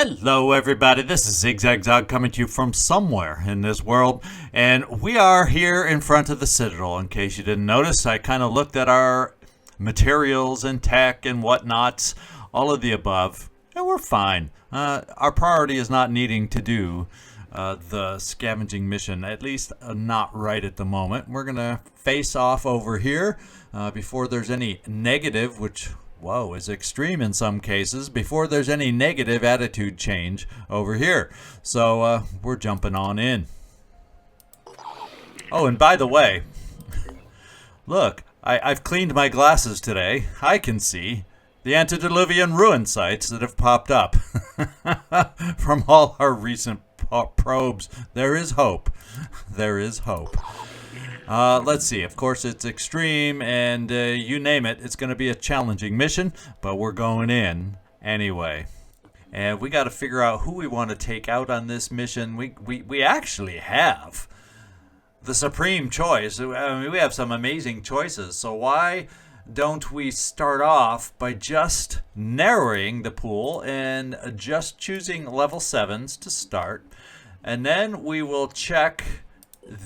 Hello everybody, this is Zigzag coming to you from somewhere in this world, and we are here in front of the Citadel. In case you didn't notice, I kind of looked at our materials and tech and whatnots, all of the above, and we're fine. Our priority is not needing to do the scavenging mission, at least not right at the moment. We're going to face off over here before there's any negative, which whoa, is extreme in some cases, before there's any negative attitude change over here. So we're jumping on in. Oh, and by the way, look, I've cleaned my glasses today. I can see the antediluvian ruin sites that have popped up from all our recent probes. There is hope. There is hope. Let's see. Of course, it's extreme, and you name it, it's going to be a challenging mission, but we're going in anyway. And we got to figure out who we want to take out on this mission. We actually have the supreme choice. I mean, we have some amazing choices, so why don't we start off by just narrowing the pool and just choosing level 7s to start, and then we will check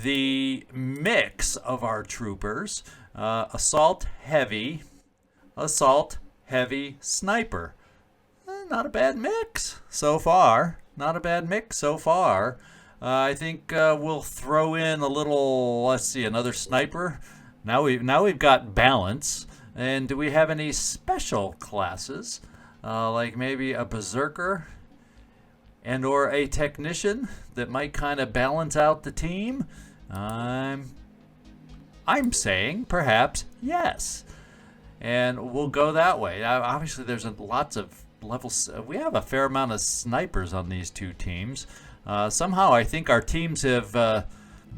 the mix of our troopers. Assault heavy, sniper. Not a bad mix so far. Not a bad mix so far. I think we'll throw in a little, let's see, another sniper. Now we've got balance. And do we have any special classes? Like maybe a berserker and or a technician that might kind of balance out the team? I'm saying perhaps yes, and we'll go that way. Obviously, there's lots of levels. We have a fair amount of snipers on these two teams. Somehow, I think our teams have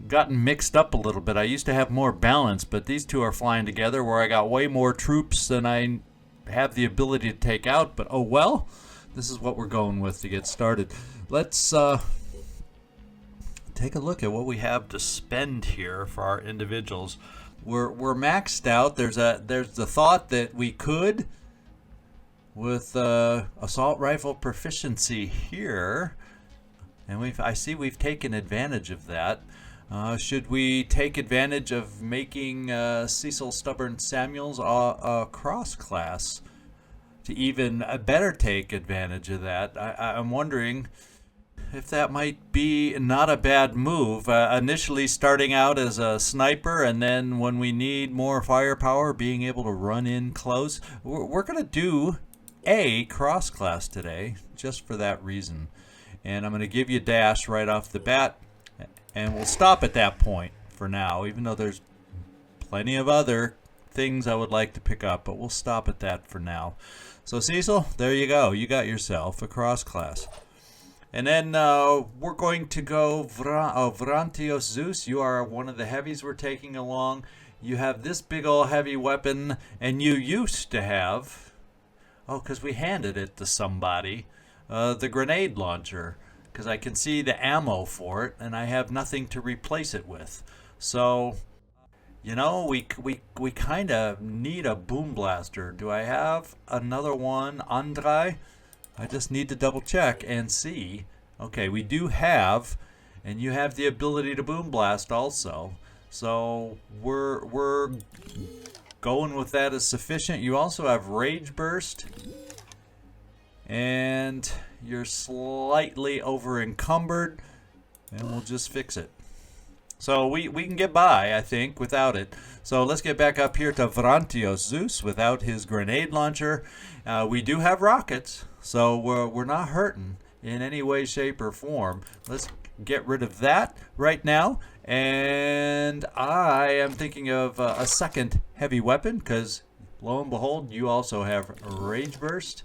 gotten mixed up a little bit. I used to have more balance, but these two are flying together where I got way more troops than I have the ability to take out. But oh well. This is what we're going with to get started. Let's take a look at what we have to spend here for our individuals. We're maxed out. There's the thought that we could, with assault rifle proficiency here, and I see we've taken advantage of that. Should we take advantage of making Cecil Stubborn Samuels a cross class? To even better take advantage of that, I'm wondering if that might be not a bad move. Initially starting out as a sniper, and then when we need more firepower, being able to run in close. We're going to do a cross class today, just for that reason. And I'm going to give you dash right off the bat, and we'll stop at that point for now, even though there's plenty of other things I would like to pick up, but we'll stop at that for now. So Cecil, there you go. You got yourself a cross class. And then we're going to go Vrantios Zeus. You are one of the heavies we're taking along. You have this big old heavy weapon, and you used to have, because we handed it to somebody, the grenade launcher, because I can see the ammo for it, and I have nothing to replace it with. So, you know, we kind of need a boom blaster. Do I have another one, Andrei? I just need to double check and see. Okay, we do have, and you have the ability to boom blast also. So we're going with that as sufficient. You also have rage burst, and you're slightly over encumbered, and we'll just fix it. So we can get by, I think, without it. So let's get back up here to Vrantios Zeus without his grenade launcher. We do have rockets, so we're not hurting in any way, shape, or form. Let's get rid of that right now. And I am thinking of a second heavy weapon, because lo and behold, you also have Rage Burst.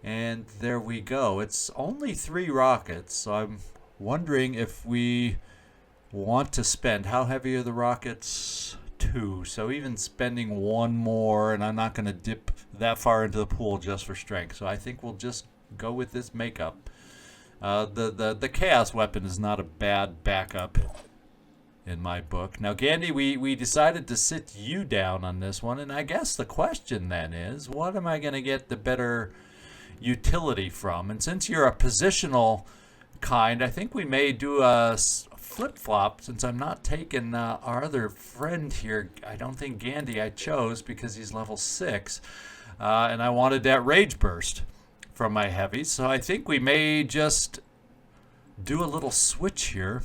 And there we go. It's only 3 rockets, so I'm wondering if we want to spend, how heavy are the rockets? 2. So even spending 1 more, and I'm not going to dip that far into the pool just for strength. So I think we'll just go with this makeup. The chaos weapon is not a bad backup in my book. Now, Gandhi, we decided to sit you down on this one, and I guess the question then is, what am I going to get the better utility from. And since you're a positional kind, I think we may do a flip-flop, since I'm not taking our other friend here. I don't think Gandhi I chose because he's level 6. And I wanted that Rage Burst from my heavies. So I think we may just do a little switch here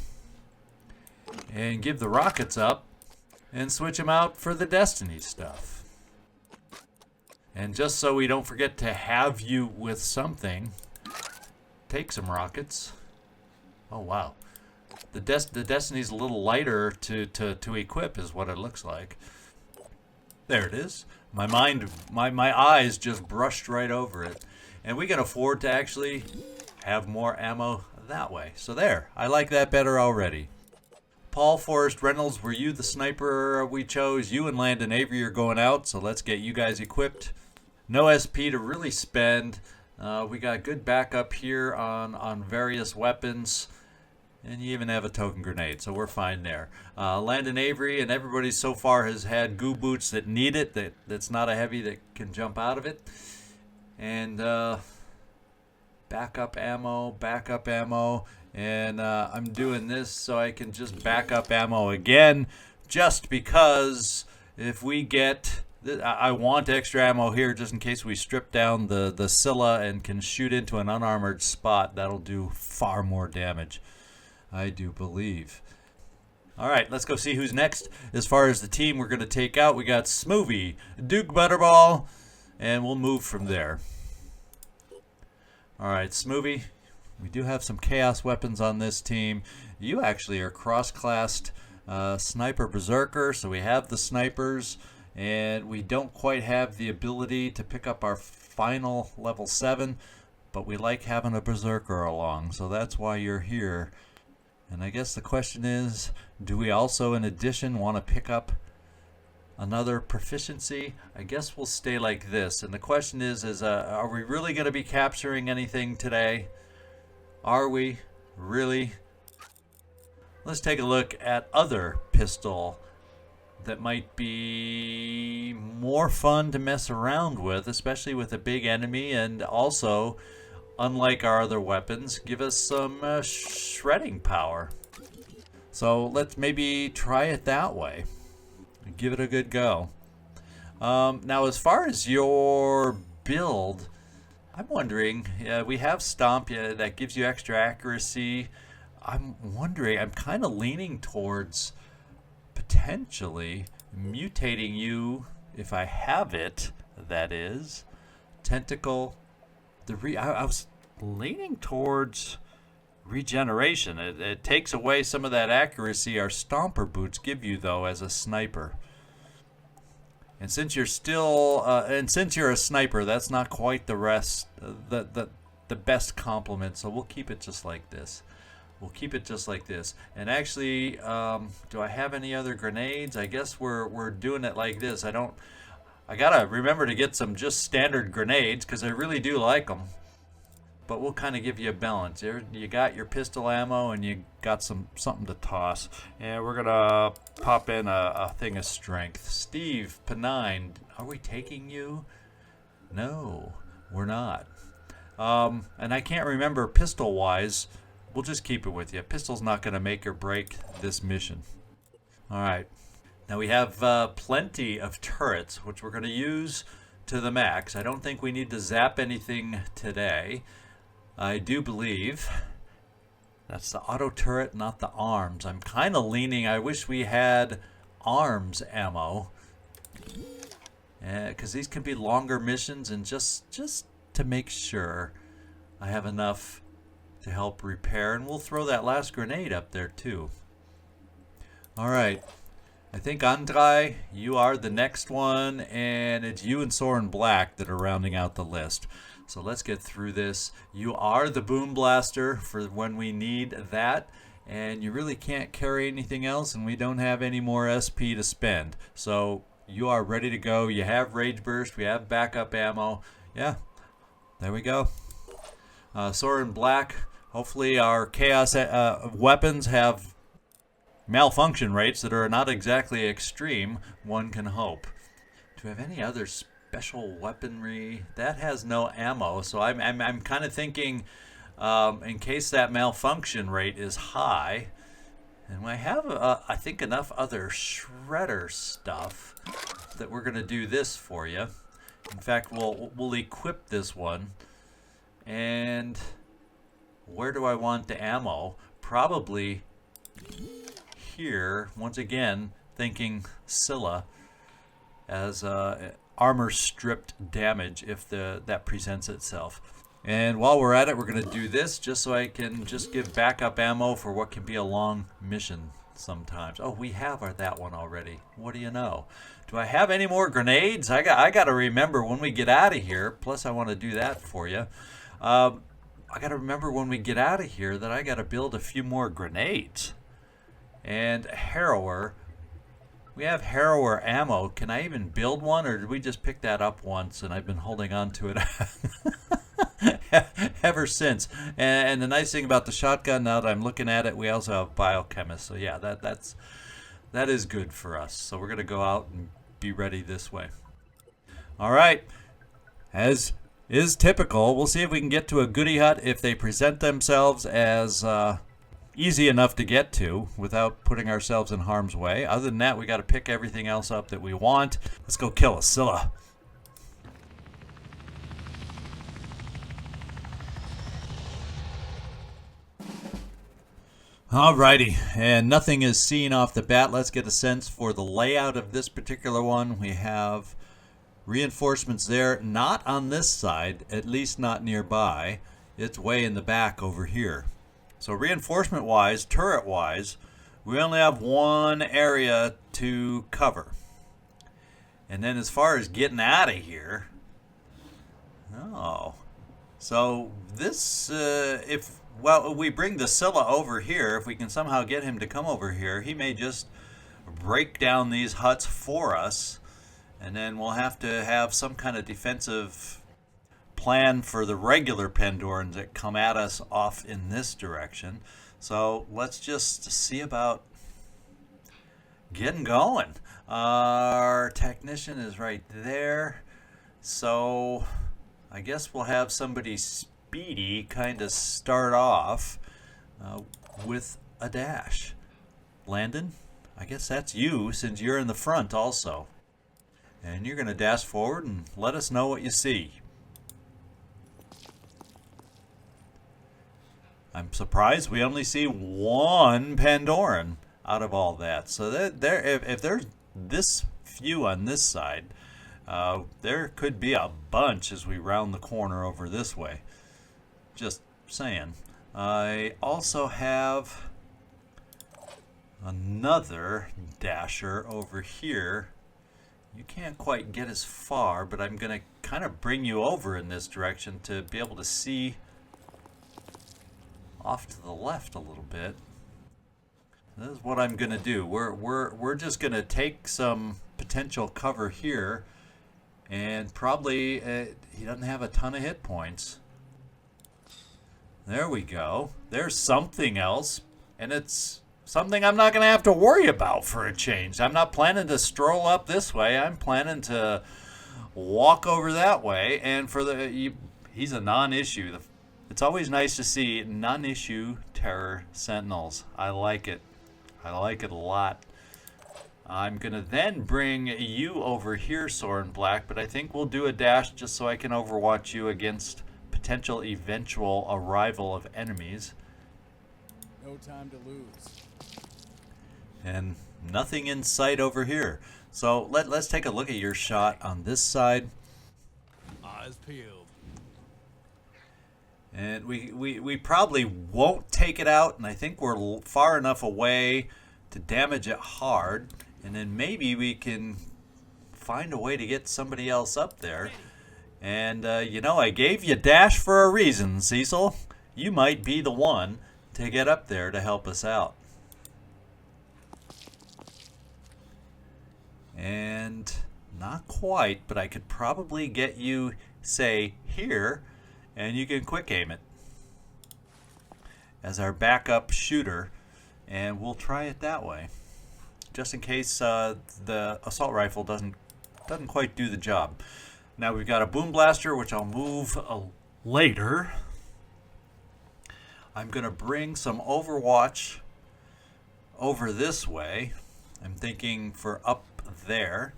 and give the rockets up and switch them out for the Destiny stuff. And just so we don't forget to have you with something, take some rockets. Oh, wow. The Destiny's a little lighter to equip is what it looks like. There it is. My eyes just brushed right over it. And we can afford to actually have more ammo that way. So there, I like that better already. Paul Forrest Reynolds, were you the sniper we chose? You and Landon Avery are going out, so let's get you guys equipped. No SP to really spend. We got good backup here on various weapons. And you even have a token grenade, so we're fine there. Landon Avery and everybody so far has had goo boots that need it, that's not a heavy that can jump out of it. And backup ammo, and I'm doing this so I can just back up ammo again, just because if we get... I want extra ammo here just in case we strip down the Scylla and can shoot into an unarmored spot. That'll do far more damage, I do believe. Alright, let's go see who's next. As far as the team we're going to take out, we got Smoothie, Duke Butterball, and we'll move from there. Alright, Smoothie, we do have some chaos weapons on this team. You actually are cross-classed Sniper Berserker, so we have the snipers, and we don't quite have the ability to pick up our final level 7, but we like having a Berserker along, so that's why you're here. And I guess the question is, do we also, in addition, want to pick up another proficiency? I guess we'll stay like this. And the question is are we really going to be capturing anything today? Are we? Really? Let's take a look at other pistol that might be more fun to mess around with, especially with a big enemy, and also, unlike our other weapons, give us some shredding power. So let's maybe try it that way. Give it a good go. Now, as far as your build, I'm wondering, we have Stomp, that gives you extra accuracy. I'm wondering, I'm kind of leaning towards potentially mutating you, if I have it, that is. Tentacle. I was leaning towards regeneration. It takes away some of that accuracy our Stomper boots give you, though, as a sniper. And since you're still, since you're a sniper, that's not quite the best compliment. So we'll keep it just like this. We'll keep it just like this. And actually, do I have any other grenades? I guess we're doing it like this. I gotta remember to get some just standard grenades because I really do like them. But we'll kind of give you a balance. You got your pistol ammo and you got something to toss. And we're gonna pop in a thing of strength. Steve Penine, are we taking you? No, we're not. And I can't remember pistol wise. We'll just keep it with you. Pistol's not gonna make or break this mission. All right. Now we have plenty of turrets, which we're going to use to the max. I don't think we need to zap anything today. I do believe that's the auto turret, not the arms. I'm kind of leaning, I wish we had arms ammo. Because these can be longer missions, and just to make sure I have enough to help repair. And we'll throw that last grenade up there too. All right. I think, Andrei, you are the next one, and it's you and Soren Black that are rounding out the list. So let's get through this. You are the Boom Blaster for when we need that, and you really can't carry anything else, and we don't have any more SP to spend. So you are ready to go. You have Rage Burst. We have backup ammo. Yeah, there we go. Soren Black, hopefully our Chaos weapons have malfunction rates that are not exactly extreme, one can hope. Do we have any other special weaponry. That has no ammo, so I'm kind of thinking, in case that malfunction rate is high, and I have, I think, enough other shredder stuff that we're going to do this for you. In fact, we'll equip this one. And where do I want the ammo? Probably here. Once again, thinking Scylla as armor stripped damage if that presents itself. And while we're at it, we're going to do this just so I can just give backup ammo for what can be a long mission sometimes. Oh, we have that one already. What do you know? Do I have any more grenades? I got to remember when we get out of here. Plus, I want to do that for you. I got to remember when we get out of here that I got to build a few more grenades. And Harrower. We have Harrower ammo. Can I even build one, or did we just pick that up once and I've been holding on to it ever since? And the nice thing about the shotgun, now that I'm looking at it, we also have biochemist. So yeah, that is good for us. So we're gonna go out and be ready this way. All right, as is typical, we'll see if we can get to a goodie hut if they present themselves as easy enough to get to without putting ourselves in harm's way. Other than that, we got to pick everything else up that we want. Let's go kill a Scylla. Alrighty, and nothing is seen off the bat. Let's get a sense for the layout of this particular one. We have reinforcements there, not on this side, at least not nearby. It's way in the back over here. So reinforcement-wise, turret-wise, we only have one area to cover. And then as far as getting out of here, so this, if we bring the Scylla over here, if we can somehow get him to come over here, he may just break down these huts for us, and then we'll have to have some kind of defensive plan for the regular Pandorans that come at us off in this direction. So let's just see about getting going. Our technician is right there, so I guess we'll have somebody speedy kind of start off with a dash. Landon, I guess that's you since you're in the front also, and you're going to dash forward and let us know what you see. I'm surprised we only see one Pandoran out of all that. So if there's this few on this side, there could be a bunch as we round the corner over this way. Just saying. I also have another dasher over here. You can't quite get as far, but I'm going to kind of bring you over in this direction to be able to see off to the left a little bit. This is what I'm going to do. We're just going to take some potential cover here, and probably he doesn't have a ton of hit points. There we go. There's something else, and it's something I'm not going to have to worry about for a change. I'm not planning to stroll up this way. I'm planning to walk over that way, and for he's a non-issue. It's always nice to see non-issue terror sentinels. I like it. I like it a lot. I'm going to then bring you over here, Soren Black, but I think we'll do a dash just so I can overwatch you against potential eventual arrival of enemies. No time to lose. And nothing in sight over here. So let's take a look at your shot on this side. Eyes peeled. And we probably won't take it out, and I think we're far enough away to damage it hard, and then maybe we can find a way to get somebody else up there. And I gave you dash for a reason, Cecil. You might be the one to get up there to help us out. And not quite, but I could probably get you, say, here, and you can quick aim it as our backup shooter, and we'll try it that way, just in case the assault rifle doesn't quite do the job. Now we've got a boom blaster, which I'll move later. I'm going to bring some Overwatch over this way. I'm thinking for up there.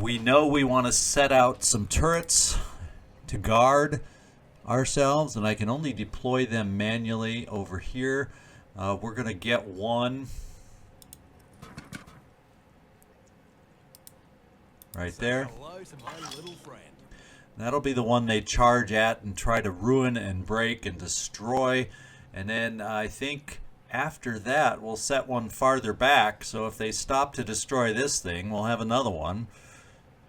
We know we want to set out some turrets to guard ourselves, and I can only deploy them manually over here. We're going to get one right there. Hello to my little friend. That'll be the one they charge at and try to ruin and break and destroy. And then I think after that we'll set one farther back, so if they stop to destroy this thing, we'll have another one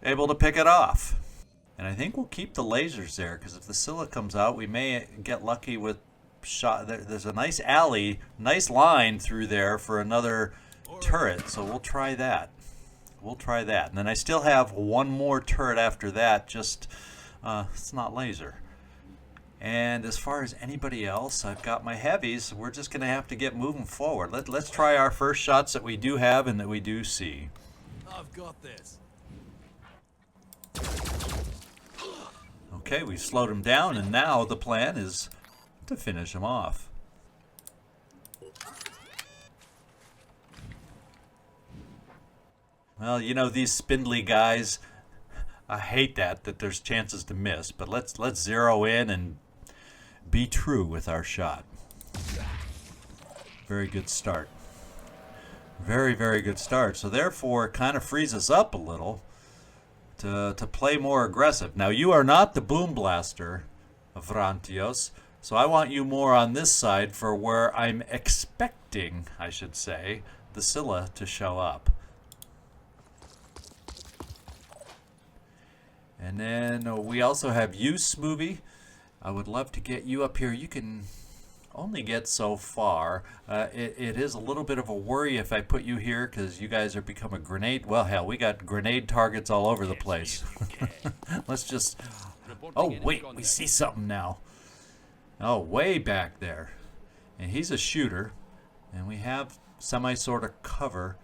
able to pick it off. And I think we'll keep the lasers there, because if the Scylla comes out, we may get lucky with shot. There's a nice alley, nice line through there for another turret, so we'll try that. We'll try that. And then I still have one more turret after that, just it's not laser. And as far as anybody else, I've got my heavies. We're just going to have to get moving forward. Let's try our first shots that we do have and that we do see. I've got this. Okay, we've slowed him down, and now the plan is to finish him off. Well, you know, these spindly guys, I hate that there's chances to miss, but let's zero in and be true with our shot. Very good start. Very, very good start. So therefore, it kind of frees us up a little to play more aggressive. Now, you are not the boom blaster of Vrantios, so I want you more on this side for where I'm expecting, I should say, the Scylla to show up. And then we also have you, Smoothie. I would love to get you up here. You can only get so far. It is a little bit of a worry if I put you here, because you guys are become a grenade. Well, hell, we got grenade targets all over the place. Let's just... Oh, wait, we see something now. Oh, way back there. And he's a shooter, and we have sort of cover.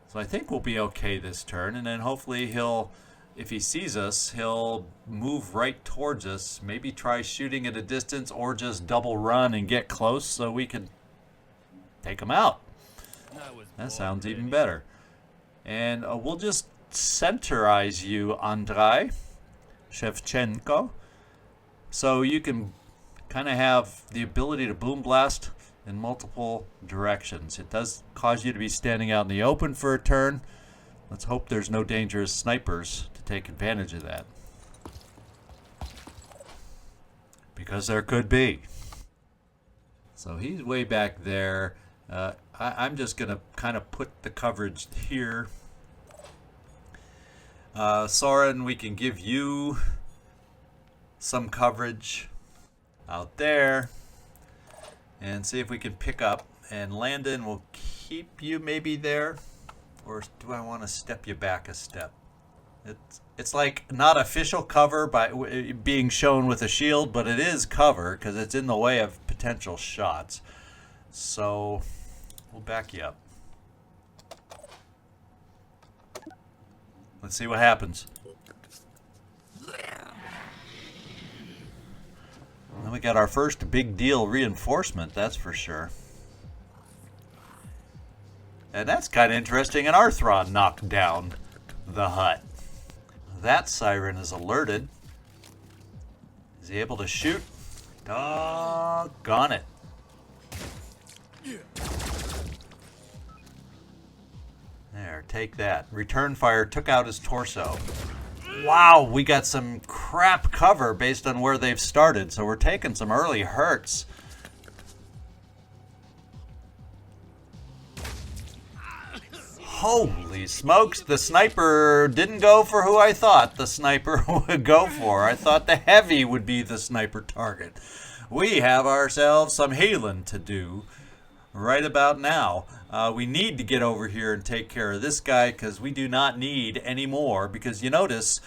So I think we'll be okay this turn, and then hopefully he'll... If he sees us, he'll move right towards us, maybe try shooting at a distance, or just double run and get close so we can take him out. That sounds even better. And we'll just centerize you, Andrei Shevchenko, so you can kind of have the ability to boom blast in multiple directions. It does cause you to be standing out in the open for a turn. Let's hope there's no dangerous snipers to take advantage of that, because there could be. So he's way back there. I'm just going to kind of put the coverage here. Soren, we can give you some coverage out there and see if we can pick up. And Landon will keep you maybe there. Or do I want to step you back a step? It's like not official cover by being shown with a shield, but it is cover because it's in the way of potential shots. So we'll back you up. Let's see what happens. Then we got our first big deal reinforcement, that's for sure. And that's kind of interesting. An Arthron knocked down the hut. That siren is alerted. Is he able to shoot? Doggone it. There, take that. Return fire took out his torso. Wow, we got some crap cover based on where they've started, so we're taking some early hurts. Holy smokes, the sniper didn't go for who I thought the sniper would go for. I thought the heavy would be the sniper target. We have ourselves some healing to do right about now. We need to get over here and take care of this guy because we do not need any more. Because you notice,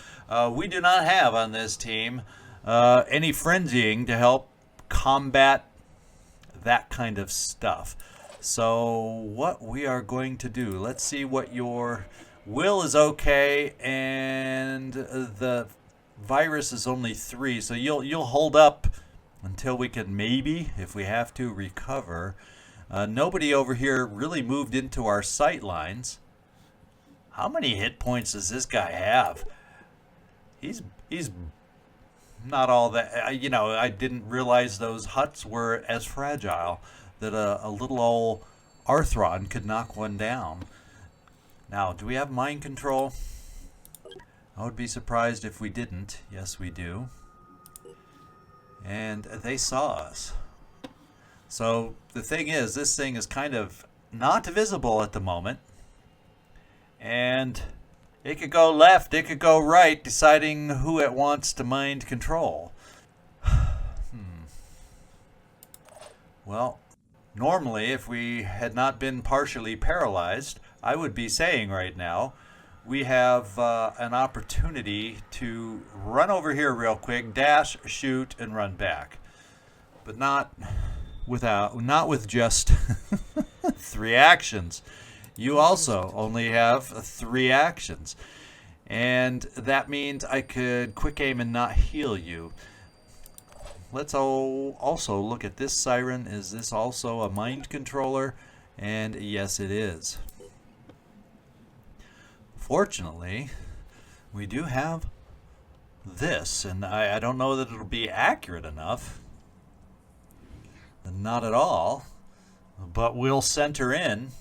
we do not have on this team any frenzying to help combat that kind of stuff. So what we are going to do, let's see what your will is okay, and the virus is only 3, so you'll hold up until we can maybe, if we have to, recover. Nobody over here really moved into our sight lines. How many hit points does this guy have? He's not all that. You know, I didn't realize those huts were as fragile that a little old Arthron could knock one down. Now, do we have mind control? I would be surprised if we didn't. Yes, we do. And they saw us. So the thing is, this thing is kind of not visible at the moment. And it could go left, it could go right, deciding who it wants to mind control. Well, normally, if we had not been partially paralyzed, I would be saying right now, we have an opportunity to run over here real quick, dash, shoot, and run back. But not with just 3 actions. You also only have 3 actions. And that means I could quick aim and not heal you. Let's also look at this siren. Is this also a mind controller? And yes, it is. Fortunately, we do have this, and I don't know that it'll be accurate enough. Not at all. But we'll center in.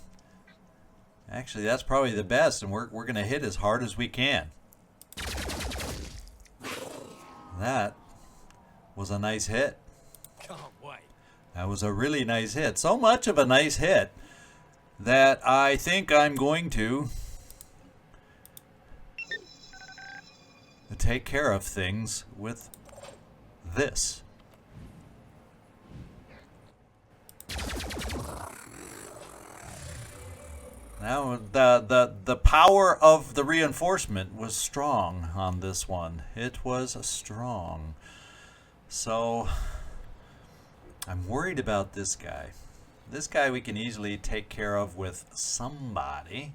Actually, that's probably the best, and we're going to hit as hard as we can. That was a nice hit. Can't wait. That was a really nice hit. So much of a nice hit that I think I'm going to take care of things with this. Now, the power of the reinforcement was strong on this one. It was strong. So, I'm worried about this guy. This guy we can easily take care of with somebody.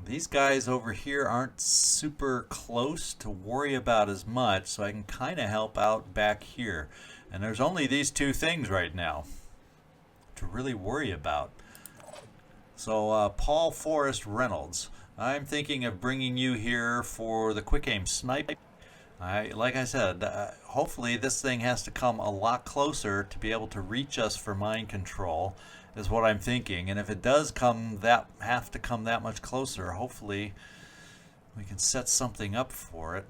These guys over here aren't super close to worry about as much, so I can kind of help out back here. And there's only these 2 things right now to really worry about. So, Paul Forrest Reynolds, I'm thinking of bringing you here for the quick aim snipe. Like I said, hopefully this thing has to come a lot closer to be able to reach us for mind control, is what I'm thinking. And if it does have to come that much closer, hopefully we can set something up for it.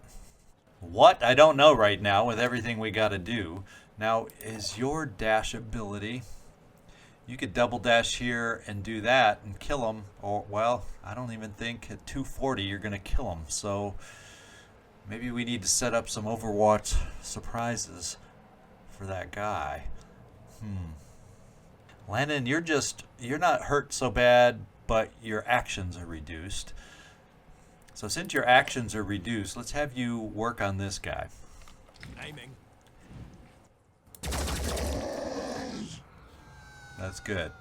What? I don't know right now with everything we got to do. Now, is your dash ability... You could double dash here and do that and kill him. Or, well, I don't even think at 240 you're going to kill him. So maybe we need to set up some Overwatch surprises for that guy. Landon, you're not hurt so bad, but your actions are reduced. So since your actions are reduced, let's have you work on this guy. Aiming. That's good.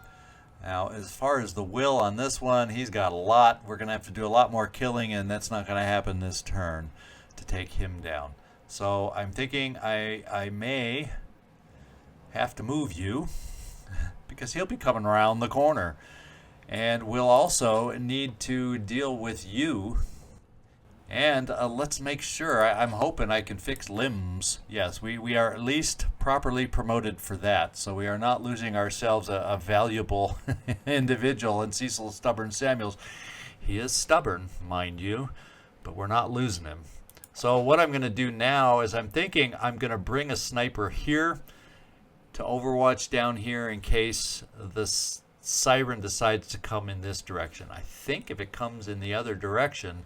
Now, as far as the will on this one, he's got a lot. We're going to have to do a lot more killing, and that's not going to happen this turn to take him down. So I'm thinking I may have to move you because he'll be coming around the corner. And we'll also need to deal with you. And let's make sure, I'm hoping I can fix limbs. Yes, we are at least properly promoted for that. So we are not losing ourselves a valuable individual in Cecil Stubborn Samuels. He is stubborn, mind you, but we're not losing him. So what I'm going to do now is I'm thinking I'm going to bring a sniper here to Overwatch down here in case this siren decides to come in this direction. I think if it comes in the other direction,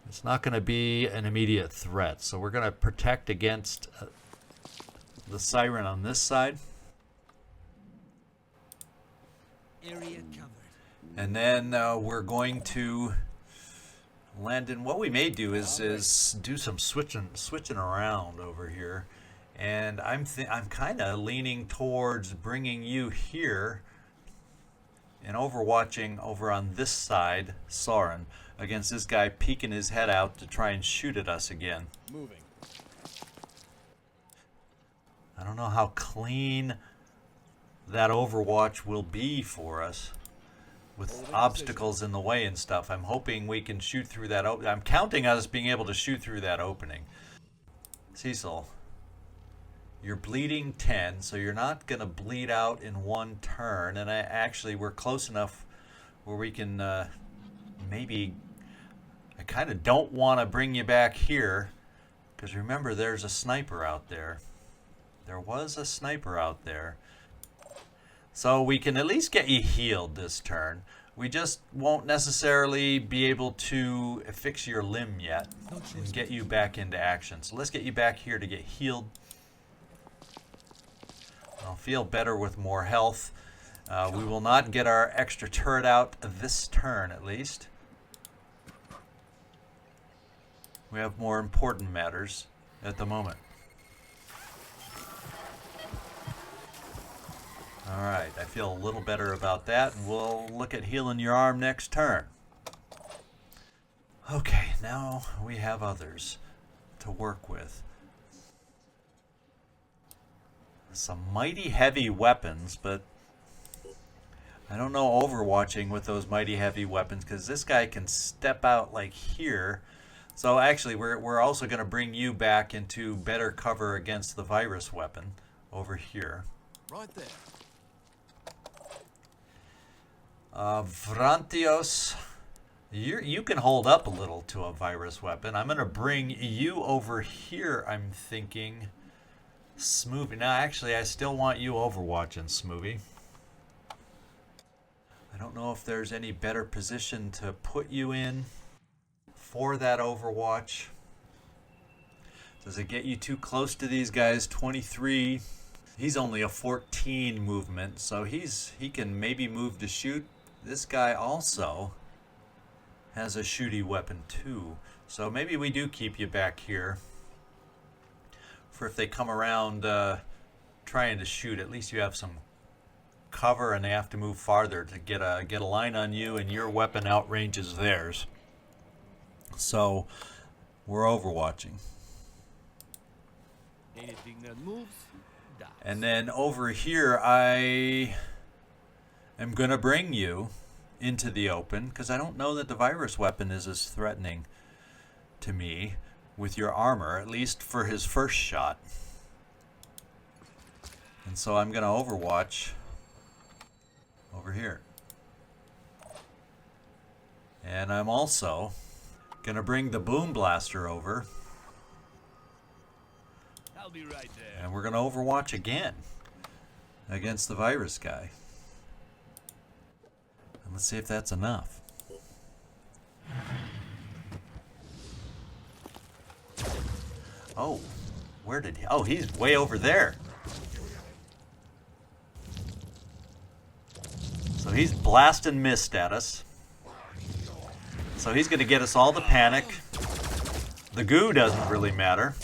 it's not going to be an immediate threat. So we're going to protect against the siren on this side. Area covered. And then we're going to land in. What we may do is do some switching around over here. And I'm kind of leaning towards bringing you here and overwatching over on this side, Soren, against this guy peeking his head out to try and shoot at us again. Moving. I don't know how clean that overwatch will be for us with obstacles in the way and stuff. I'm hoping we can shoot through that. I'm counting on us being able to shoot through that opening. Cecil, you're bleeding 10, so you're not going to bleed out in one turn. And we're close enough where we can maybe... I kind of don't want to bring you back here, because remember, there's a sniper out there. There was a sniper out there. So we can at least get you healed this turn. We just won't necessarily be able to fix your limb yet and get you back into action. So let's get you back here to get healed. I'll feel better with more health. We will not get our extra turret out this turn, at least. We have more important matters at the moment. Alright, I feel a little better about that, and we'll look at healing your arm next turn. Okay, now we have others to work with. Some mighty heavy weapons, but I don't know overwatching with those mighty heavy weapons, because this guy can step out like here. So actually, we're also going to bring you back into better cover against the virus weapon over here. Right there. Vrantios, you can hold up a little to a virus weapon. I'm going to bring you over here, I'm thinking. Smoothie. Now, actually, I still want you overwatching, Smoothie. I don't know if there's any better position to put you in for that overwatch. Does it get you too close to these guys? 23. He's only a 14 movement, so he can maybe move to shoot. This guy also has a shooty weapon too. So maybe we do keep you back here for if they come around trying to shoot. At least you have some cover, and they have to move farther to get a line on you, and your weapon outranges theirs. So we're overwatching. Anything that moves, dies. And then over here, I am going to bring you into the open, because I don't know that the virus weapon is as threatening to me with your armor, at least for his first shot. And so I'm going to overwatch over here. And I'm also going to bring the boom blaster over. I'll be right there. And we're going to overwatch again against the virus guy. And let's see if that's enough. Oh, where did he? Oh, he's way over there. So he's blasting mist at us. So he's going to get us all to panic. The goo doesn't really matter.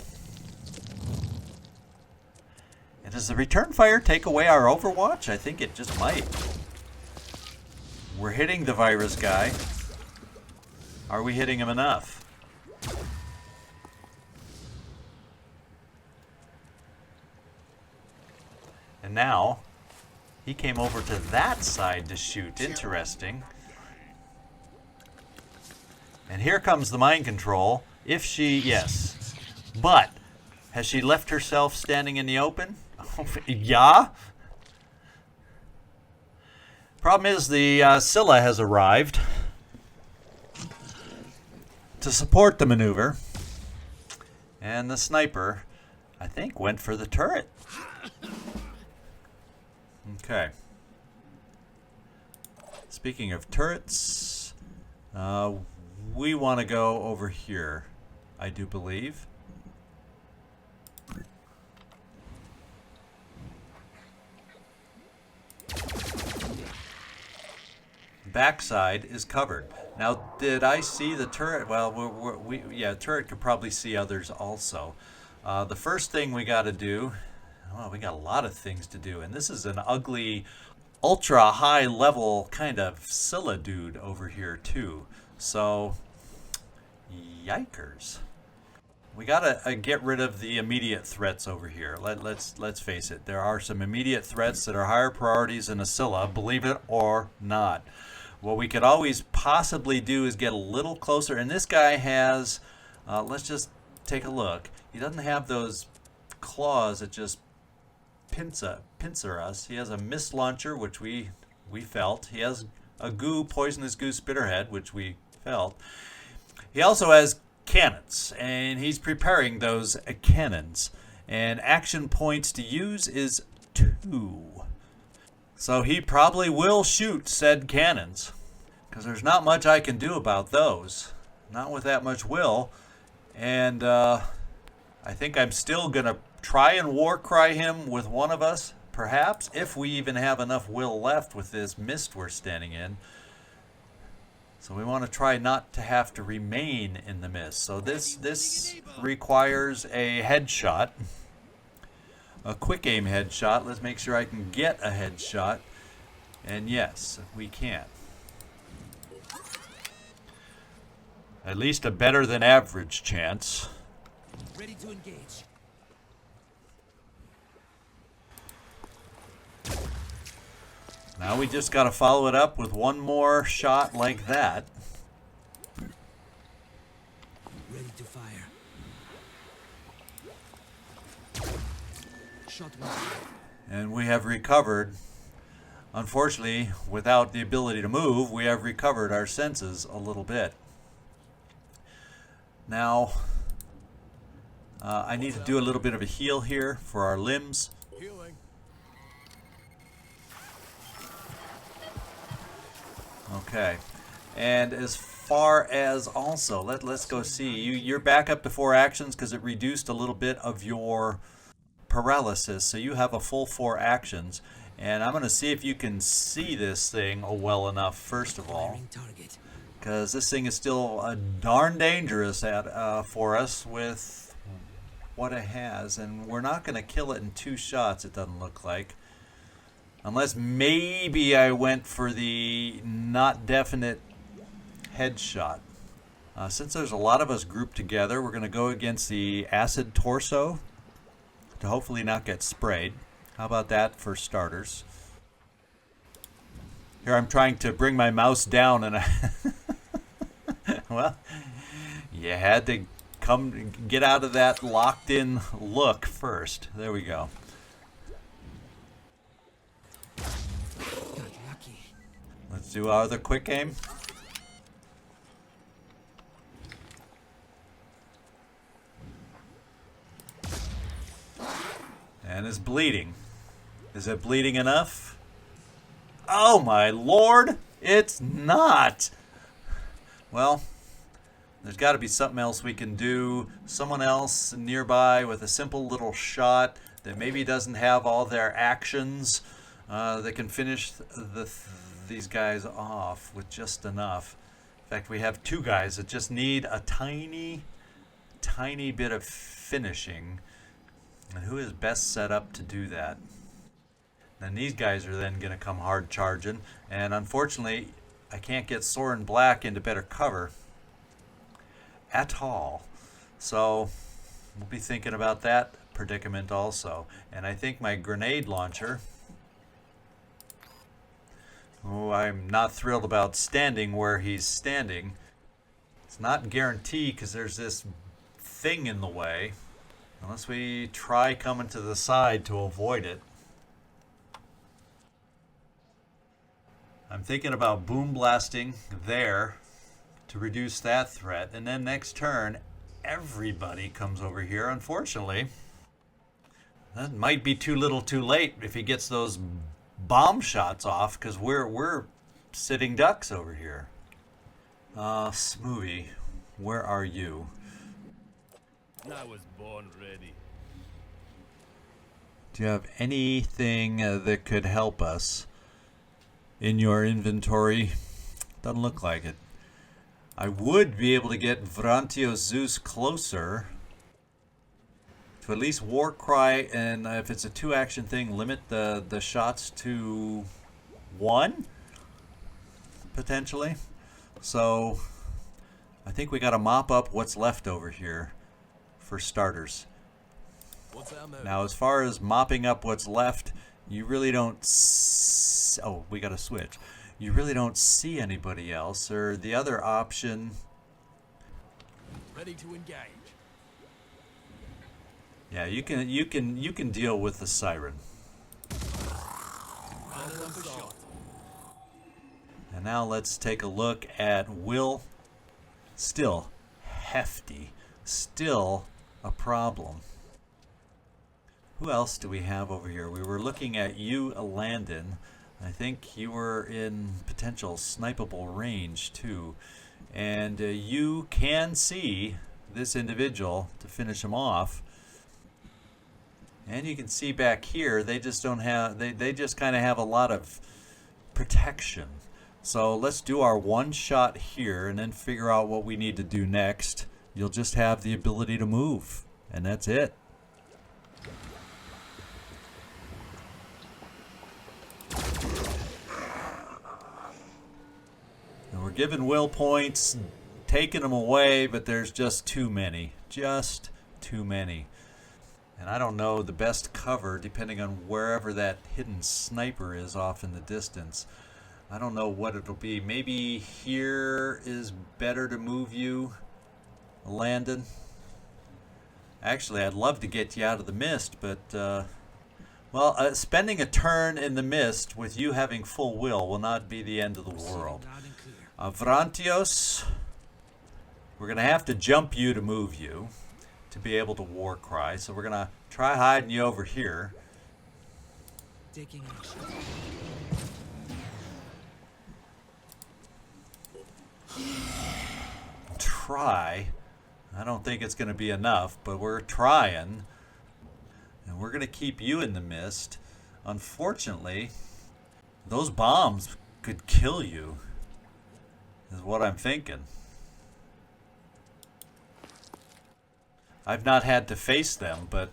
And does the return fire take away our overwatch? I think it just might. We're hitting the virus guy. Are we hitting him enough? And now, he came over to that side to shoot. Interesting. And here comes the mind control. If she, yes. But, has she left herself standing in the open? Yeah. Problem is the Scylla has arrived to support the maneuver. And the sniper, I think, went for the turret. Okay. Speaking of turrets, we want to go over here, I do believe. Backside is covered. Now, did I see the turret? Well, yeah, turret could probably see others also. The first thing we got to do, well, we got a lot of things to do, and this is an ugly ultra high level kind of Scylla dude over here too. So, yikers. We gotta get rid of the immediate threats over here. Let's face it. There are some immediate threats that are higher priorities than a Scylla, believe it or not. What we could always possibly do is get a little closer. And this guy has, let's just take a look. He doesn't have those claws that just pincer us. He has a mist launcher, which we felt. He has a poisonous goo spitterhead, which we felt. He also has cannons, and he's preparing those cannons. And action points to use is 2. So he probably will shoot said cannons, because there's not much I can do about those. Not with that much will. And I think I'm still going to try and war cry him with one of us, perhaps, if we even have enough will left with this mist we're standing in. So we want to try not to have to remain in the mist. So this requires a headshot. A quick aim headshot. Let's make sure I can get a headshot. And yes, we can. At least a better than average chance. Ready to engage. Now we just got to follow it up with one more shot like that. Ready to fire. Shot one. And we have recovered. Unfortunately, without the ability to move, we have recovered our senses a little bit. Now, I need to do a little bit of a heal here for our limbs. Healing. Okay, and as far as also, let's go see. You're back up to 4 actions because it reduced a little bit of your paralysis, so you have a full 4 actions. And I'm going to see if you can see this thing well enough, first of all, because this thing is still darn dangerous for us with what it has, and we're not going to kill it in 2 shots, it doesn't look like. Unless maybe I went for the not definite headshot. Since there's a lot of us grouped together, we're going to go against the acid torso to hopefully not get sprayed. How about that for starters? Here I'm trying to bring my mouse down and well, you had to get out of that locked in look first. There we go. Let's do our other quick aim. And it's bleeding. Is it bleeding enough? Oh my lord, it's not. Well, there's got to be something else we can do. Someone else nearby with a simple little shot that maybe doesn't have all their actions that can finish these guys off with just enough. In fact, we have 2 guys that just need a tiny bit of finishing. And who is best set up to do that? Then these guys are then going to come hard charging. And unfortunately, I can't get Soren Black into better cover at all. So we'll be thinking about that predicament also. And I think my grenade launcher... Oh, I'm not thrilled about standing where he's standing. It's not guaranteed because there's this thing in the way. Unless we try coming to the side to avoid it. I'm thinking about boom blasting there to reduce that threat. And then next turn, everybody comes over here, unfortunately. That might be too little too late if he gets those bomb shots off, because we're sitting ducks over here. Smoothie, where are you? I was born ready. Do you have anything that could help us in your inventory? Doesn't look like it. I would be able to get Vrantio Zeus closer to at least war cry, and if it's a 2 action thing, limit the shots to one, potentially. So I think we got to mop up what's left over here for starters. What's our move? Now, as far as mopping up what's left, you really don't oh, we got to switch. You really don't see anybody else, or the other option. Ready to engage. Yeah, you can deal with the siren. Another shot. And now let's take a look at Will. Still hefty, still a problem. Who else do we have over here? We were looking at you, Landon. I think you were in potential snipeable range too. And you can see this individual to finish him off. And you can see back here, they just don't have, they just kind of have a lot of protection. So let's do our one shot here and then figure out what we need to do next. You'll just have the ability to move, and that's it. And we're giving will points, taking them away, but there's just too many. Just too many. And I don't know the best cover, depending on wherever that hidden sniper is off in the distance. I don't know what it'll be. Maybe here is better to move you, Landon. Actually, I'd love to get you out of the mist, but, well, spending a turn in the mist with you having full will not be the end of the world. Avrantios, we're going to have to jump you to move you to be able to war cry. So we're going to try hiding you over here. Taking action. Try. I don't think it's going to be enough, but we're trying. And we're going to keep you in the mist. Unfortunately, those bombs could kill you, is what I'm thinking. I've not had to face them, but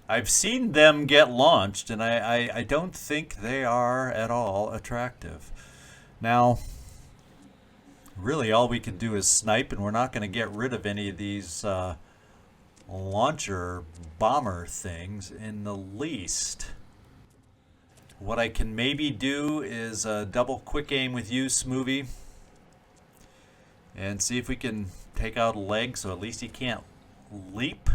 I've seen them get launched, and I don't think they are at all attractive. Now, really all we can do is snipe, and we're not going to get rid of any of these launcher bomber things in the least. What I can maybe do is double quick aim with you, Smoothie, and see if we can take out a leg so at least he can't leap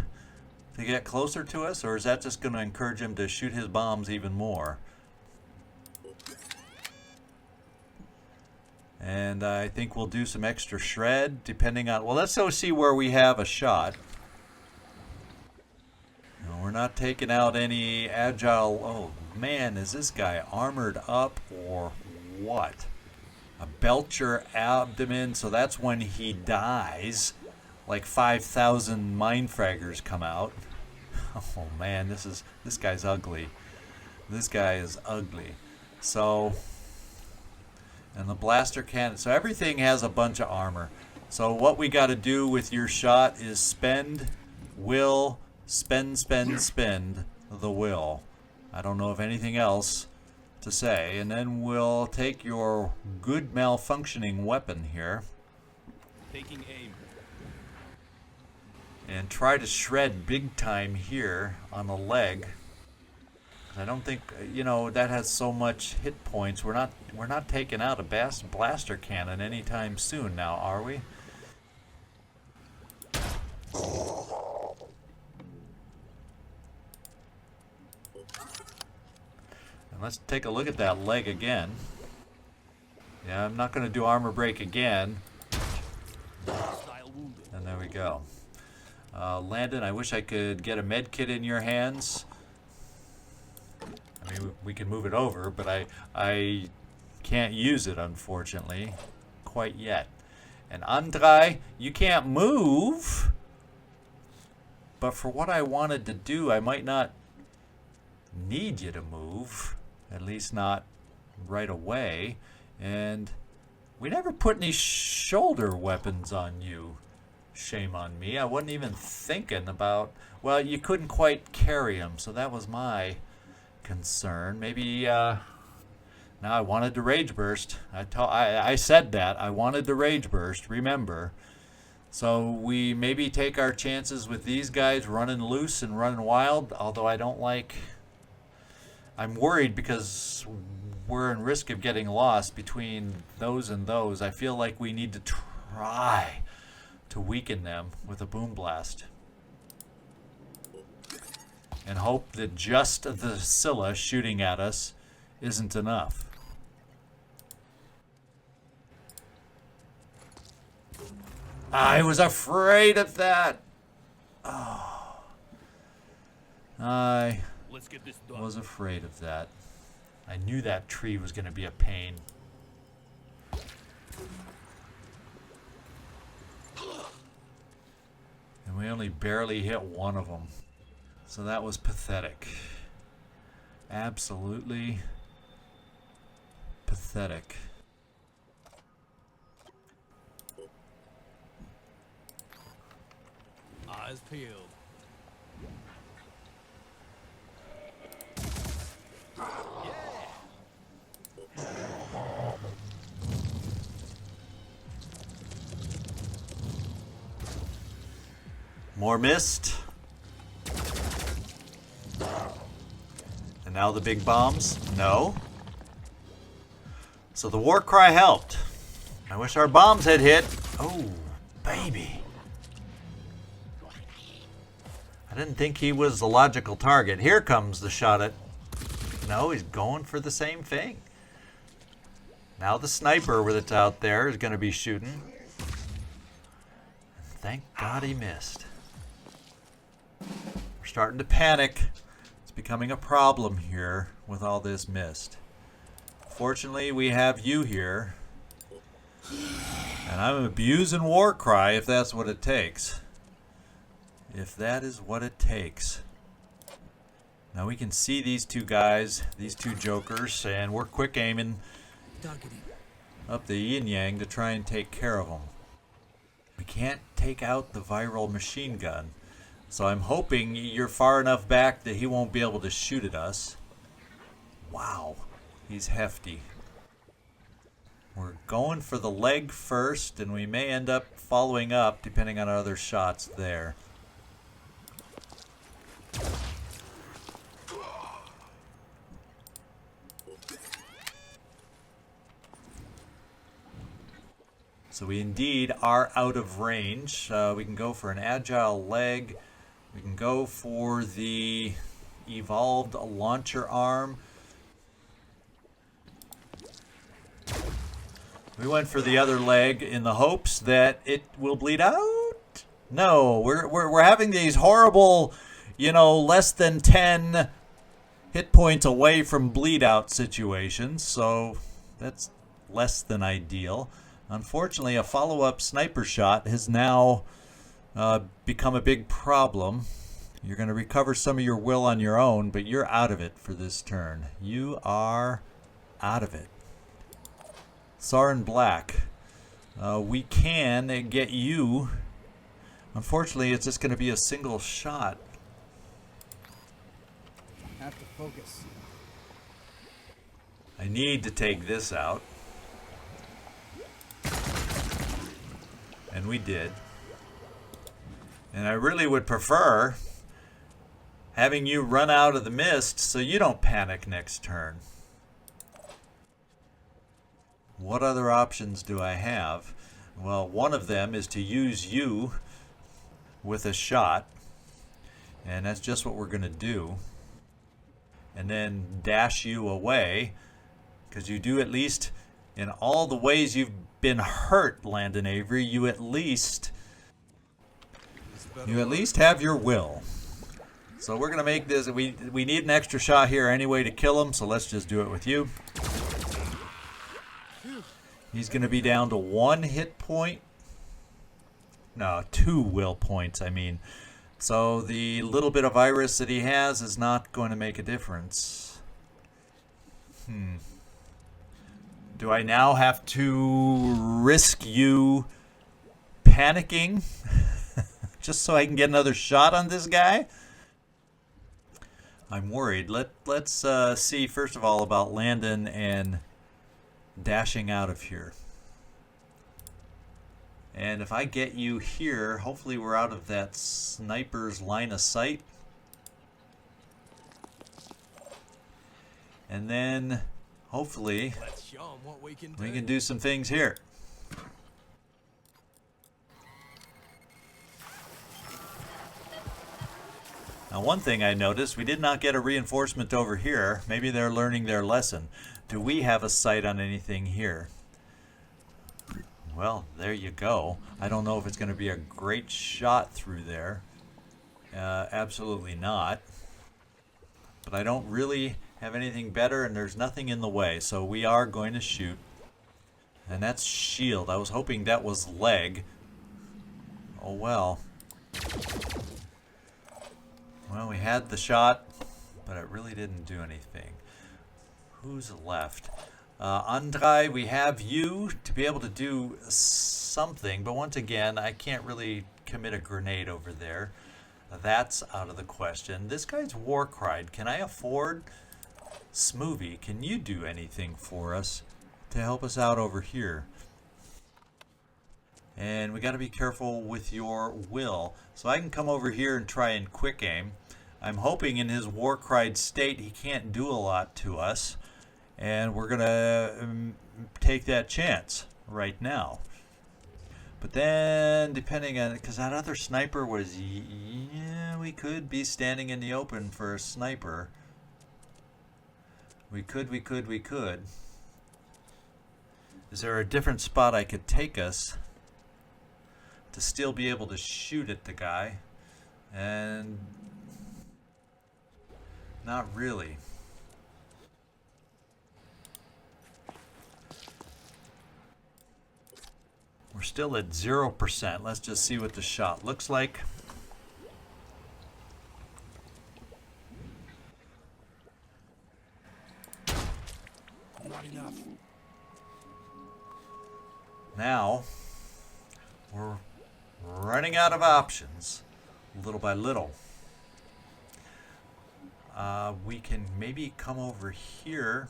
to get closer to us, or is that just going to encourage him to shoot his bombs even more? And I think we'll do some extra shred depending on, well, let's go see where we have a shot. No, we're not taking out any agile. Oh man, is this guy armored up or what? A belcher abdomen, so that's when he dies. Like 5,000 mindfraggers come out. Oh man, this guy's ugly. This guy is ugly. So, and the blaster cannon. So everything has a bunch of armor. So what we got to do with your shot is spend will, spend the will. I don't know of anything else to say. And then we'll take your good malfunctioning weapon here Taking aim. and try to shred big time here on the leg. I don't think, you know, that has so much hit points. We're not taking out a blaster cannon anytime soon now, are we? And let's take a look at that leg again. Yeah, I'm not going to do armor break again. Style wounded. And there we go. Landon, I wish I could get a med kit in your hands. I mean, we can move it over, but I can't use it, unfortunately, quite yet. And Andrei, you can't move. But for what I wanted to do, I might not need you to move. At least not right away. And we never put any shoulder weapons on you. Shame on me. I wasn't even thinking about... Well, you couldn't quite carry them, so that was my concern. Maybe Now I wanted to rage burst. I said that. I wanted to rage burst, remember. So we maybe take our chances with these guys running loose and running wild, although I don't like... I'm worried because we're in risk of getting lost between those and those. I feel like we need to try to weaken them with a boom blast. And hope that just the Scylla shooting at us isn't enough. I was afraid of that. Oh. I Let's get this done. was afraid of that. I knew that tree was going to be a pain. And we only barely hit one of them. So that was pathetic. Absolutely pathetic. Eyes peeled. More mist. And now the big bombs? No. So the war cry helped. I wish our bombs had hit. Oh, baby. I didn't think he was the logical target. Here comes the shot at... No, he's going for the same thing. Now the sniper that's out there is going to be shooting. Thank God he missed. We're starting to panic. It's becoming a problem here with all this mist. Fortunately, we have you here. And I'm abusing war cry if that's what it takes. If that is what it takes. Now we can see these two guys, these two jokers, and we're quick aiming up the yin yang to try and take care of them. We can't take out the viral machine gun. So I'm hoping you're far enough back that he won't be able to shoot at us. Wow, he's hefty. We're going for the leg first, and we may end up following up depending on our other shots there. So we indeed are out of range. We can go for an agile leg. We can go for the evolved launcher arm. We went for the other leg in the hopes that it will bleed out. No, we're having these horrible, you know, less than 10 hit points away from bleed out situations. So that's less than ideal. Unfortunately, a follow-up sniper shot has now become a big problem. You're going to recover some of your will on your own, but you're out of it for this turn. You are out of it. Sarin Black, we can get you. Unfortunately, it's just going to be a single shot. Have to focus. I need to take this out. And we did. And I really would prefer having you run out of the mist so you don't panic next turn. What other options do I have? Well, one of them is to use you with a shot. And that's just what we're going to do. And then dash you away. Because you do at least, in all the ways you've been hurt, Landon Avery, you at least have your will. So we're going to make this, we need an extra shot here anyway to kill him, so let's just do it with you. He's going to be down to 1 hit point. No, 2 will points, I mean. So the little bit of virus that he has is not going to make a difference. Do I now have to risk you panicking just so I can get another shot on this guy? I'm worried. Let's see first of all about Landon and dashing out of here. And if I get you here, hopefully we're out of that sniper's line of sight. And then, hopefully, Let's show 'em what we can do. we can do some things here. Now, one thing I noticed, we did not get a reinforcement over here. Maybe they're learning their lesson. Do we have a sight on anything here? Well, there you go. I don't know if it's going to be a great shot through there. Absolutely not. But I don't really have anything better, and there's nothing in the way. So we are going to shoot. And that's shield. I was hoping that was leg. Oh well. Well, we had the shot, but it really didn't do anything. Who's left? Andrei, we have you to be able to do something, but once again, I can't really commit a grenade over there. That's out of the question. This guy's war cried. Can I afford? Smoovie, can you do anything for us to help us out over here? And we got to be careful with your will. So I can come over here and try and quick aim. I'm hoping in his war cried state he can't do a lot to us. And we're going to take that chance right now. But then, depending on, because that other sniper was, yeah, we could be standing in the open for a sniper. We could. Is there a different spot I could take us to still be able to shoot at the guy? And not really. We're still at 0%. Let's just see what the shot looks like. Not enough. Now, we're running out of options, little by little. We can maybe come over here.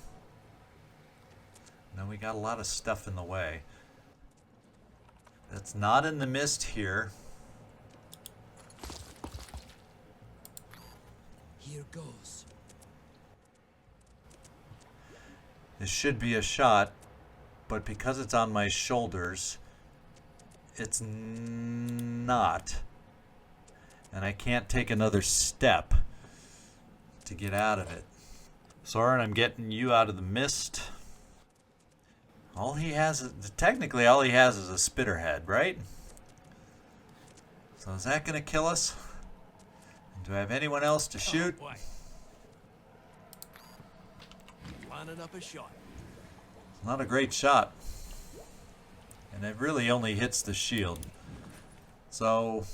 No, we got a lot of stuff in the way. That's not in the mist here. Here goes. This should be a shot, but because it's on my shoulders, it's not. And I can't take another step to get out of it. Soren, I'm getting you out of the mist. All he has is, technically all he has is a spitterhead, right? So is that going to kill us? Do I have anyone else to shoot? Oh, boy. Lining up a shot. Not a great shot. And it really only hits the shield. So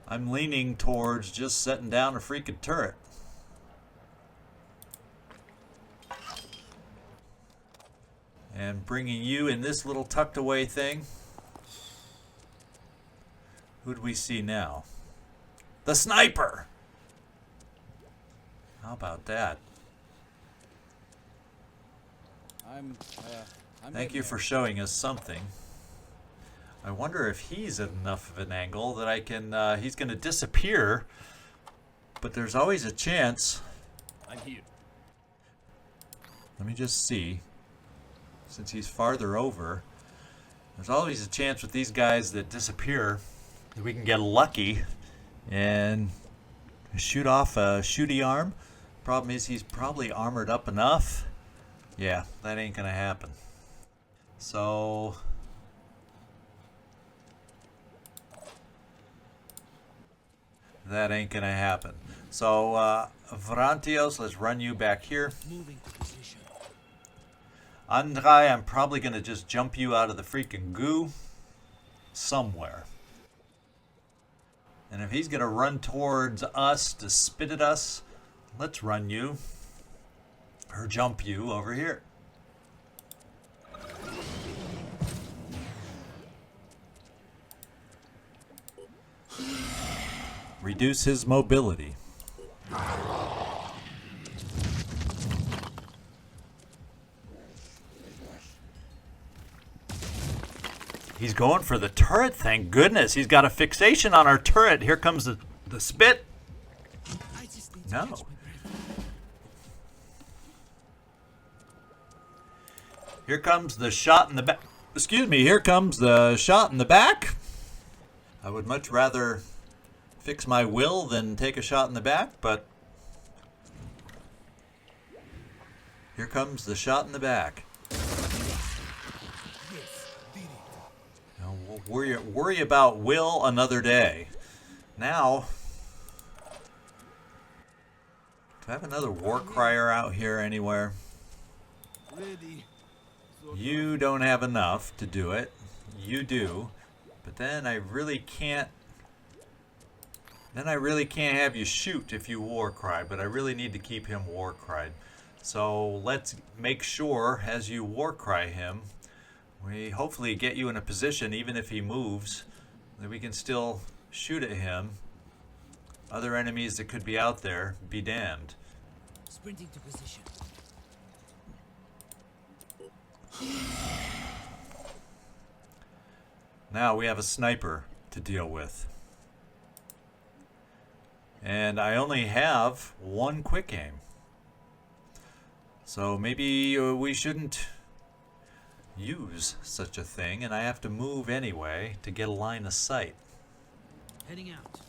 I'm leaning towards just setting down a freaking turret. And bringing you in this little tucked away thing. Who do we see now? The sniper! How about that? Thank you for showing us something. I wonder if he's at enough of an angle that I can, he's going to disappear, but there's always a chance. I'm here. Let me just see. Since he's farther over, there's always a chance with these guys that disappear that we can get lucky and shoot off a shooty arm. Problem is he's probably armored up enough. Yeah, that ain't gonna happen. So that ain't gonna happen. So Varantios, let's run you back here. Moving to position. Andrei, I'm probably gonna just jump you out of the freaking goo somewhere. And if he's gonna run towards us to spit at us, let's run you or jump you over here. Reduce his mobility. He's going for the turret, thank goodness. He's got a fixation on our turret. Here comes the spit. I just need to No. catch my breath. Here comes the shot in the back. Excuse me, here comes the shot in the back. I would much rather fix my will than take a shot in the back, but here comes the shot in the back. Yes, did it. Now, we'll worry about will another day. Now, do I have another war crier out here anywhere? Ready. You don't have enough to do it. You do. But then I really can't. Then I really can't have you shoot if you war cry, but I really need to keep him war cried. So let's make sure as you war cry him, we hopefully get you in a position, even if he moves, that we can still shoot at him. Other enemies that could be out there, be damned. Sprinting to position. Now we have a sniper to deal with. And I only have one quick aim. So maybe we shouldn't use such a thing, and I have to move anyway to get a line of sight. Heading out.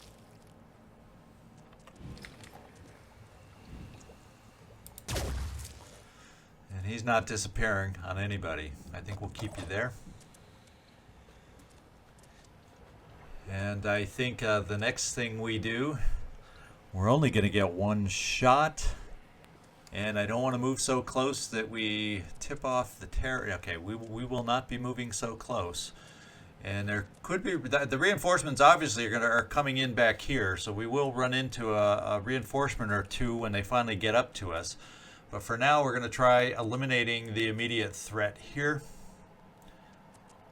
And he's not disappearing on anybody. I think we'll keep you there. And I think the next thing we do, we're only going to get one shot. And I don't want to move so close that we tip off the terror. Okay, we will not be moving so close. And there could be, the reinforcements obviously are coming in back here. So we will run into a reinforcement or two when they finally get up to us. But for now, we're going to try eliminating the immediate threat here.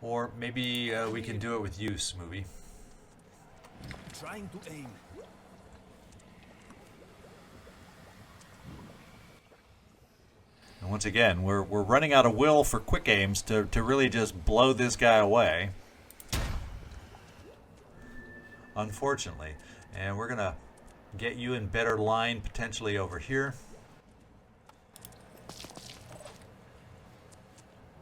Or maybe we can do it with you, Smoothie. Trying to aim. And once again, we're running out of will for quick aims to really just blow this guy away. Unfortunately. And we're going to get you in better line potentially over here.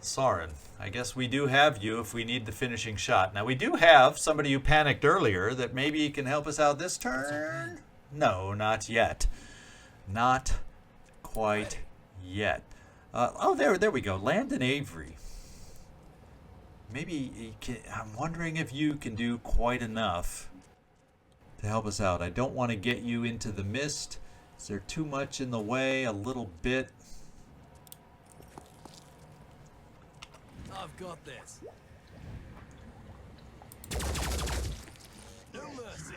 Sauron, I guess we do have you if we need the finishing shot. Now we do have somebody who panicked earlier that maybe can help us out this turn. No, not yet. Not quite yet. Oh, there we go. Landon Avery. Maybe he can, I'm wondering if you can do quite enough to help us out. I don't want to get you into the mist. Is there too much in the way? A little bit. I've got this. No mercy.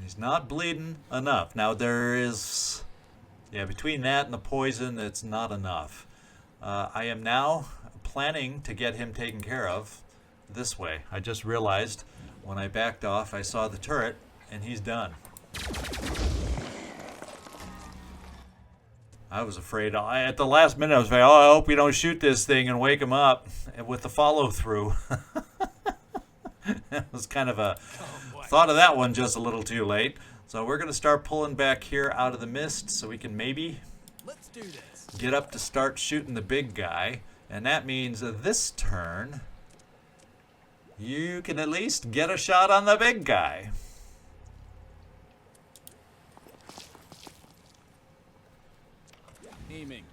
He's not bleeding enough. Now there is, yeah, between that and the poison, it's not enough. I am now planning to get him taken care of this way. I just realized when I backed off, I saw the turret, and he's done. I was afraid. At the last minute, I was like, oh, I hope we don't shoot this thing and wake him up with the follow-through. It was kind of a... Thought of that one just a little too late. So we're going to start pulling back here out of the mist so we can maybe Let's do this. get up to start shooting the big guy. And that means this turn, you can at least get a shot on the big guy. Aiming.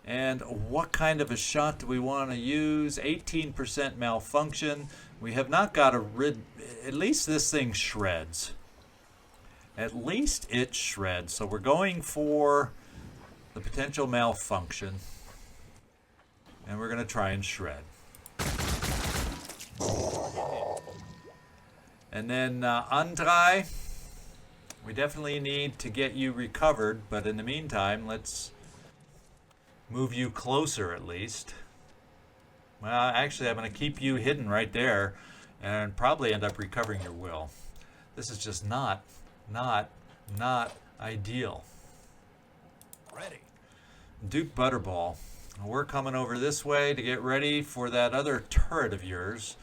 And what kind of a shot do we want to use? 18% malfunction. We have not got a rid... At least this thing shreds. At least it shreds. So we're going for the potential malfunction. And we're going to try and shred. And then Andrei, we definitely need to get you recovered. But in the meantime, let's move you closer at least. Well, actually, I'm going to keep you hidden right there and probably end up recovering your will. This is just not ideal. Ready. Duke Butterball. We're coming over this way to get ready for that other turret of yours.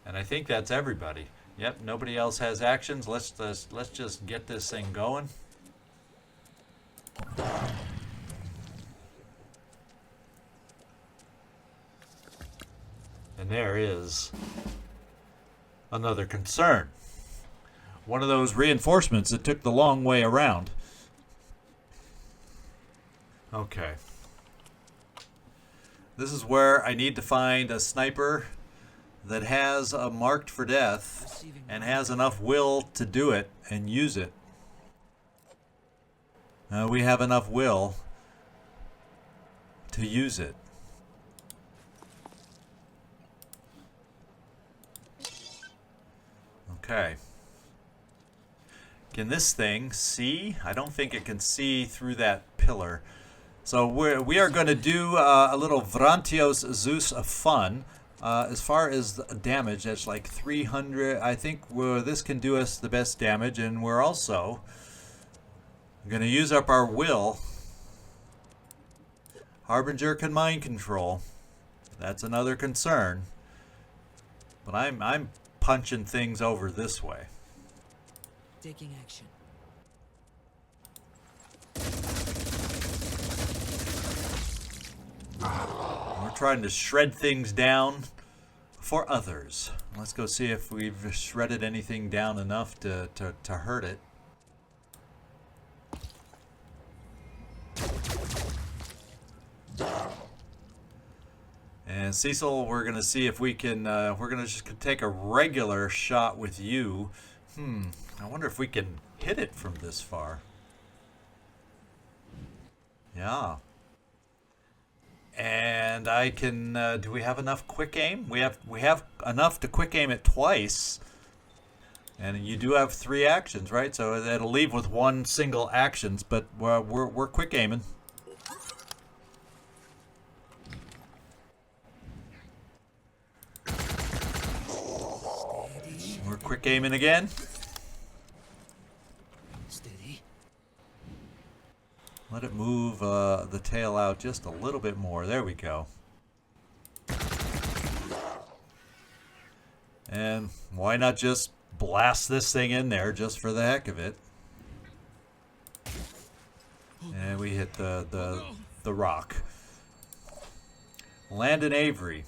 And I think that's everybody. Yep, nobody else has actions. Let's just get this thing going. And there is another concern. One of those reinforcements that took the long way around. Okay. This is where I need to find a sniper that has a marked for death and has enough will to do it and use it. We have enough will to use it. Okay. Can this thing see? I don't think it can see through that pillar. So we are going to do a little Vrantios Zeus fun. As far as the damage, that's like 300. I think this can do us the best damage, and we're also going to use up our will. Harbinger can mind control. That's another concern. But I'm punching things over this way. Taking action. We're trying to shred things down for others. Let's go see if we've shredded anything down enough to hurt it. And Cecil, we're going to see if we can, we're going to just take a regular shot with you. I wonder if we can hit it from this far. Yeah. And I can, do we have enough quick aim? We have enough to quick aim it twice. And you do have 3 actions, right? So it'll leave with 1 single actions, but we're quick aiming. We're quick aiming again. Steady. Let it move the tail out just a little bit more. There we go. And why not just blast this thing in there just for the heck of it? And we hit the rock. Landon Avery.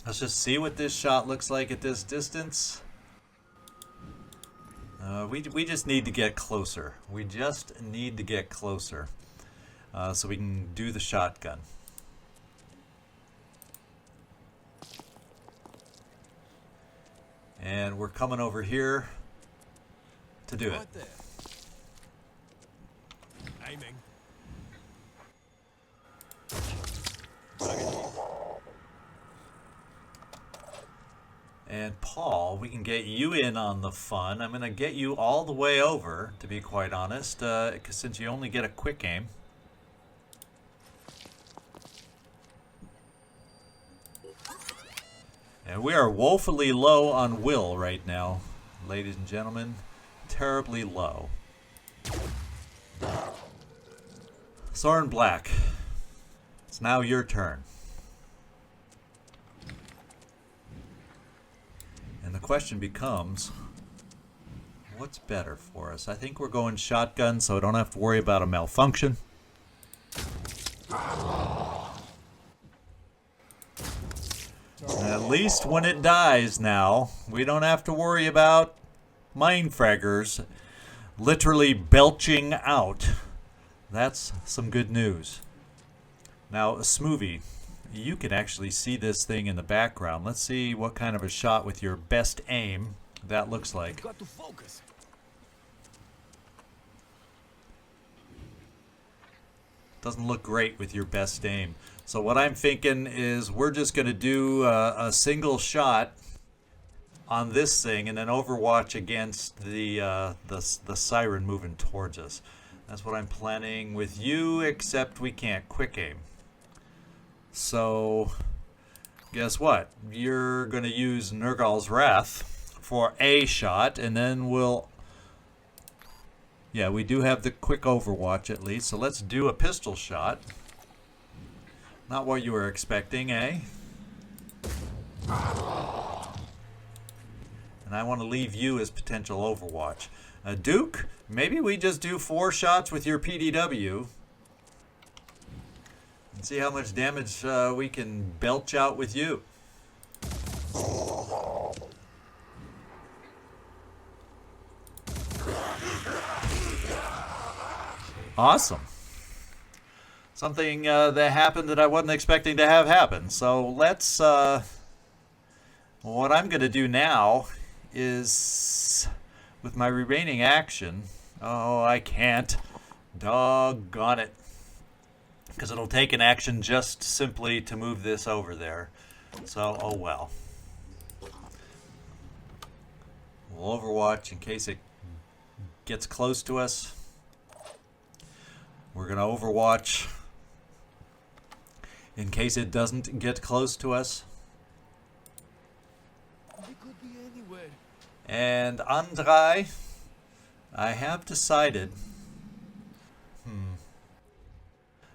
Let's just see what this shot looks like at this distance. We just need to get closer. We just need to get closer so we can do the shotgun. And we're coming over here to do it. Right there. Aiming. And Paul, we can get you in on the fun. I'm going to get you all the way over, to be quite honest, since you only get a quick aim. And we are woefully low on will right now, ladies and gentlemen. Terribly low. Soren Black, it's now your turn. And the question becomes, what's better for us? I think we're going shotgun, so I don't have to worry about a malfunction. At least when it dies now, we don't have to worry about mindfraggers literally belching out. That's some good news. Now, Smoothie, you can actually see this thing in the background. Let's see what kind of a shot with your best aim that looks like. Got to focus. Doesn't look great with your best aim. So what I'm thinking is we're just going to do a single shot on this thing and then overwatch against the siren moving towards us. That's what I'm planning with you, except we can't quick aim. So guess what? You're going to use Nergal's Wrath for a shot, and then we'll Yeah, we do have the quick overwatch at least, so let's do a pistol shot. Not what you were expecting, eh? And I want to leave you as potential overwatch. Duke, maybe we just do 4 shots with your PDW. And see how much damage we can belch out with you. Awesome. Something that happened that I wasn't expecting to have happen. So let's... what I'm going to do now is, with my remaining action... Oh, I can't. Doggone it. Because it'll take an action just simply to move this over there. So, oh well. We'll overwatch in case it gets close to us. We're going to overwatch in case it doesn't get close to us. It could be anywhere. And Andrei, I have decided...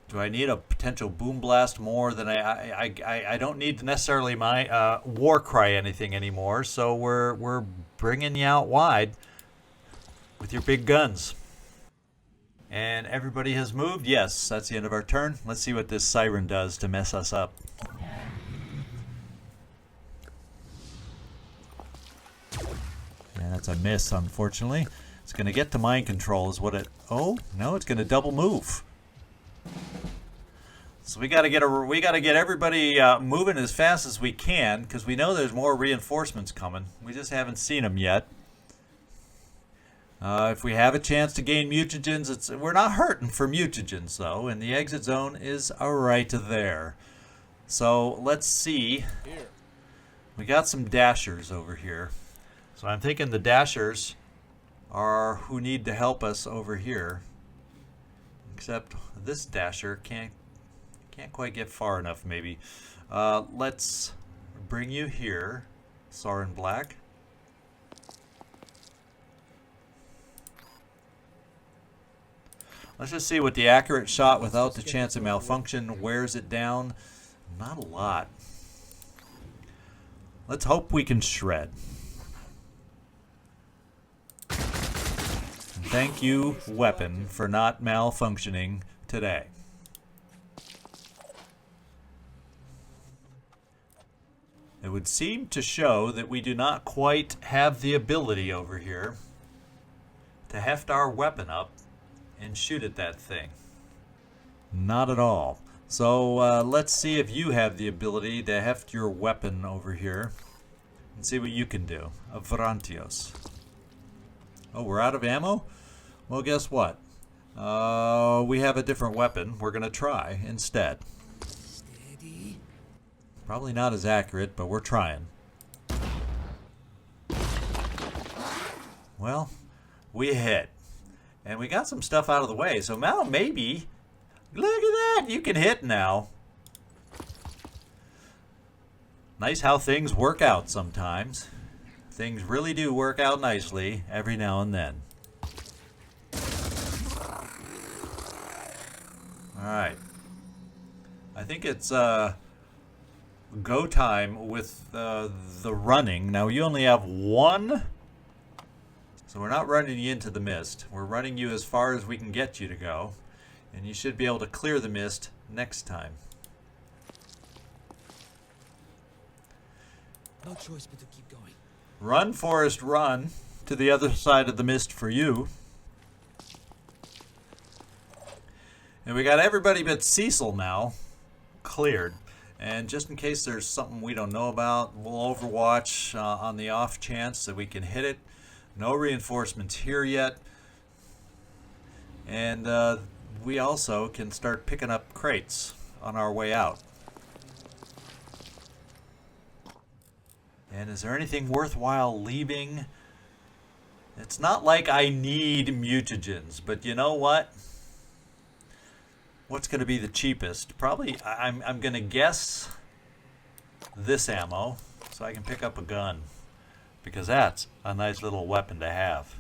Do I need a potential boom blast more than I don't need necessarily my war cry anything anymore, so we're bringing you out wide with your big guns. And everybody has moved. Yes, that's the end of our turn. Let's see what this siren does to mess us up. Yeah, that's a miss, unfortunately. It's going to get to mind control is what it... Oh, no, it's going to double move. So we got to get everybody moving as fast as we can, because we know there's more reinforcements coming. We just haven't seen them yet. If we have a chance to gain mutagens, we're not hurting for mutagens though, and the exit zone is right there. So let's see. We got some dashers over here. So I'm thinking the dashers are who need to help us over here. Except this dasher can't quite get far enough, maybe. Let's bring you here, Soren Black. Let's just see what the accurate shot without the chance of malfunction wears it down. Not a lot. Let's hope we can shred. And thank you, weapon, for not malfunctioning today. It would seem to show that we do not quite have the ability over here to heft our weapon up and shoot at that thing. Not at all. So let's see if you have the ability to heft your weapon over here and see what you can do. Avrantios. Oh, we're out of ammo? Well, guess what? We have a different weapon we're going to try instead. Steady. Probably not as accurate, but we're trying. Well, we hit. And we got some stuff out of the way, so now maybe... Look at that! You can hit now. Nice how things work out sometimes. Things really do work out nicely every now and then. Alright. I think it's go time with the running. Now you only have one... So we're not running you into the mist. We're running you as far as we can get you to go. And you should be able to clear the mist next time. No choice but to keep going. Run, Forrest, run to the other side of the mist for you. And we got everybody but Cecil now cleared. And just in case there's something we don't know about, we'll overwatch on the off chance that we can hit it. No reinforcements here yet. And we also can start picking up crates on our way out. And is there anything worthwhile leaving? It's not like I need mutagens, but you know what? What's going to be the cheapest? Probably, I'm going to guess this ammo, so I can pick up a gun. Because that's a nice little weapon to have.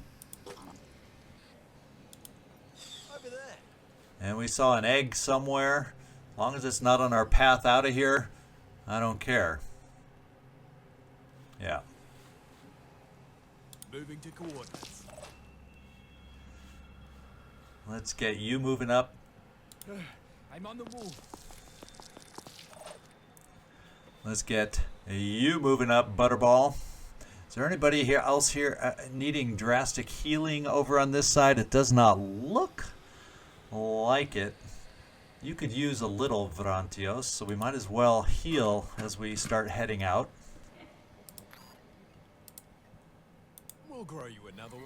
And we saw an egg somewhere. As long as it's not on our path out of here, I don't care. Yeah. Moving to coordinates. Let's get you moving up. I'm on the move. Let's get you moving up, Butterball. Is there anybody here else here needing drastic healing over on this side? It does not look like it. You could use a little, Vrantios, so we might as well heal as we start heading out. We'll grow you another one.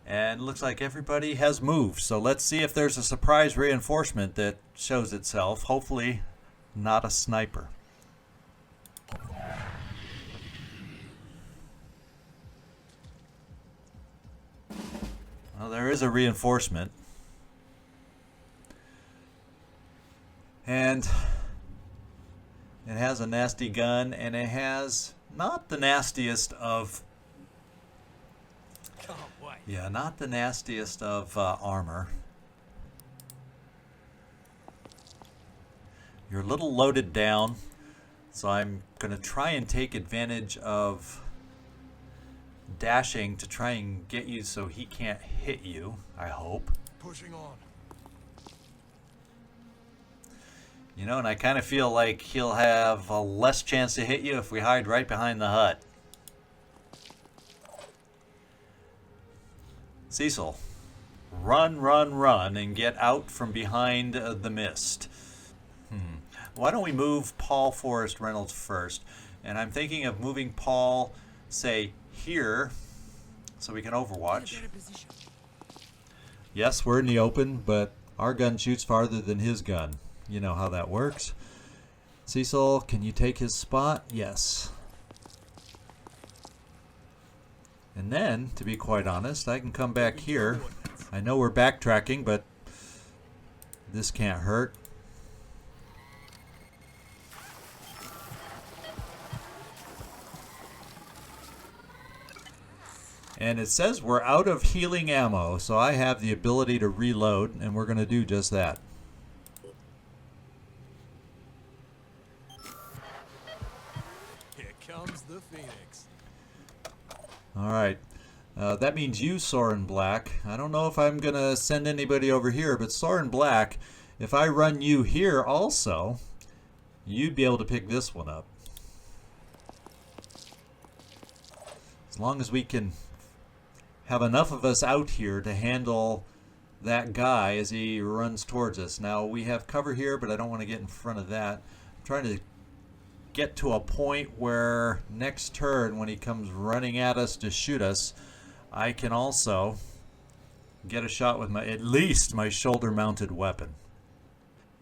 And looks like everybody has moved. So let's see if there's a surprise reinforcement that shows itself. Hopefully not a sniper. Well, there is a reinforcement. And it has a nasty gun, and it has not the nastiest of... Can't wait. Yeah, not the nastiest of armor. You're a little loaded down, so I'm going to try and take advantage of dashing to try and get you so he can't hit you, I hope. Pushing on. You know, and I kind of feel like he'll have a less chance to hit you if we hide right behind the hut. Cecil, run, run, run, and get out from behind the mist. Why don't we move Paul Forrest Reynolds first? And I'm thinking of moving Paul, say, here, so we can overwatch. Yes, we're in the open, but our gun shoots farther than his gun. You know how that works. Cecil, can you take his spot? Yes. And then, to be quite honest, I can come back here. I know we're backtracking, but this can't hurt. And it says we're out of healing ammo, so I have the ability to reload, and we're going to do just that. Here comes the Phoenix. All right. That means you, Soren Black. I don't know if I'm going to send anybody over here, but Soren Black, if I run you here also, you'd be able to pick this one up. As long as we can have enough of us out here to handle that guy as he runs towards us. Now, we have cover here, but I don't want to get in front of that. I'm trying to get to a point where next turn, when he comes running at us to shoot us, I can also get a shot with at least my shoulder-mounted weapon.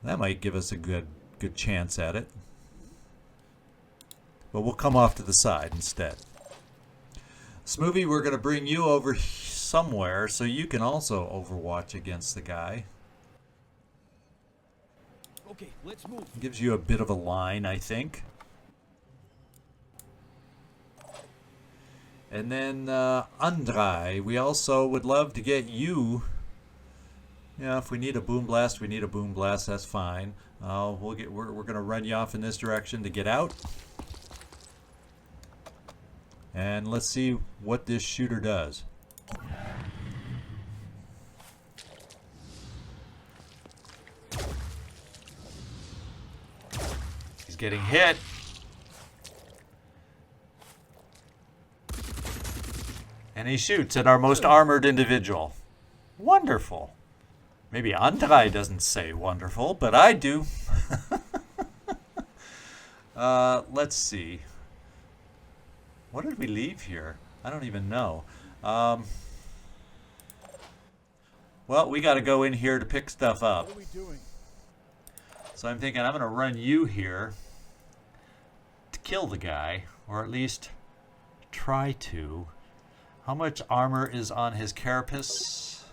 That might give us a good chance at it. But we'll come off to the side instead. Smoovie, we're going to bring you over somewhere so you can also overwatch against the guy. Okay, let's move. Gives you a bit of a line, I think. And then Andrei, we also would love to get you. Yeah, if we need a boom blast, we need a boom blast. That's fine. We're going to run you off in this direction to get out. And let's see what this shooter does. He's getting hit. And he shoots at our most armored individual. Wonderful. Maybe Andrei doesn't say wonderful, but I do. Let's see. What did we leave here? I don't even know. Well, we got to go in here to pick stuff up. What are we doing? So I'm thinking I'm going to run you here to kill the guy, or at least try to. How much armor is on his carapace?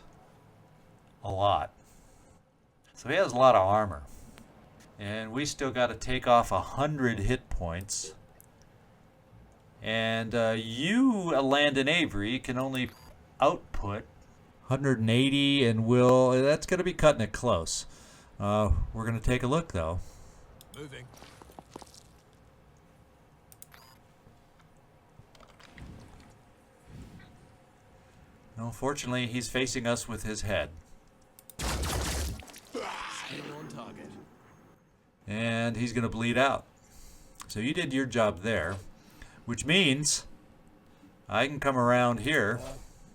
A lot. So he has a lot of armor. And we still got to take off 100 hit points. And you, Landon Avery, can only output 180, and that's going to be cutting it close. We're going to take a look, though. Moving. No, fortunately, he's facing us with his head. Still on target. And he's going to bleed out. So you did your job there, which means I can come around here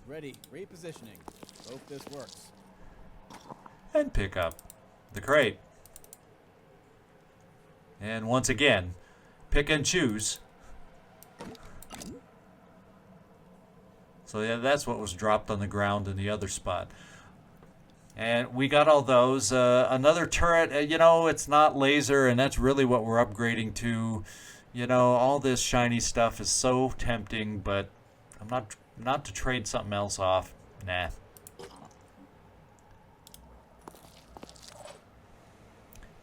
Ready. Repositioning. Hope this works. and pick up the crate. And once again, pick and choose. So yeah, that's what was dropped on the ground in the other spot. And we got all those. Another turret, it's not laser, and that's really what we're upgrading to. All this shiny stuff is so tempting, but I'm not to trade something else off. Nah.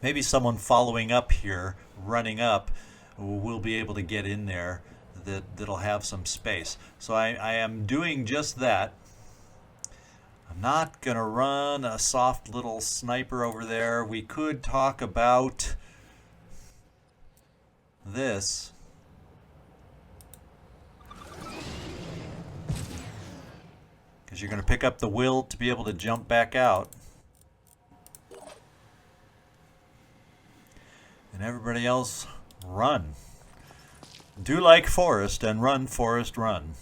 Maybe someone following up here, running up, will be able to get in there that'll have some space. So I am doing just that. I'm not going to run a soft little sniper over there. We could talk about this. Because you're going to pick up the will to be able to jump back out. And everybody else, run. Do like Forrest and run, Forrest, run.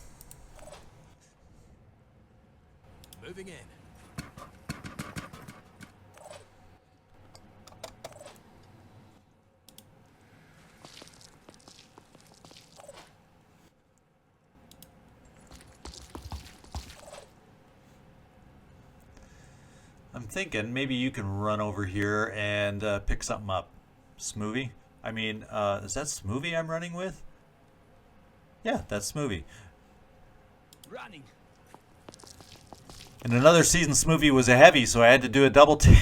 Moving in. I'm thinking maybe you can run over here and pick something up. Smoothie? I mean, is that Smoothie I'm running with? Yeah, that's Smoothie. Running. In another season, Smoothie was a heavy, so I had to do a double take.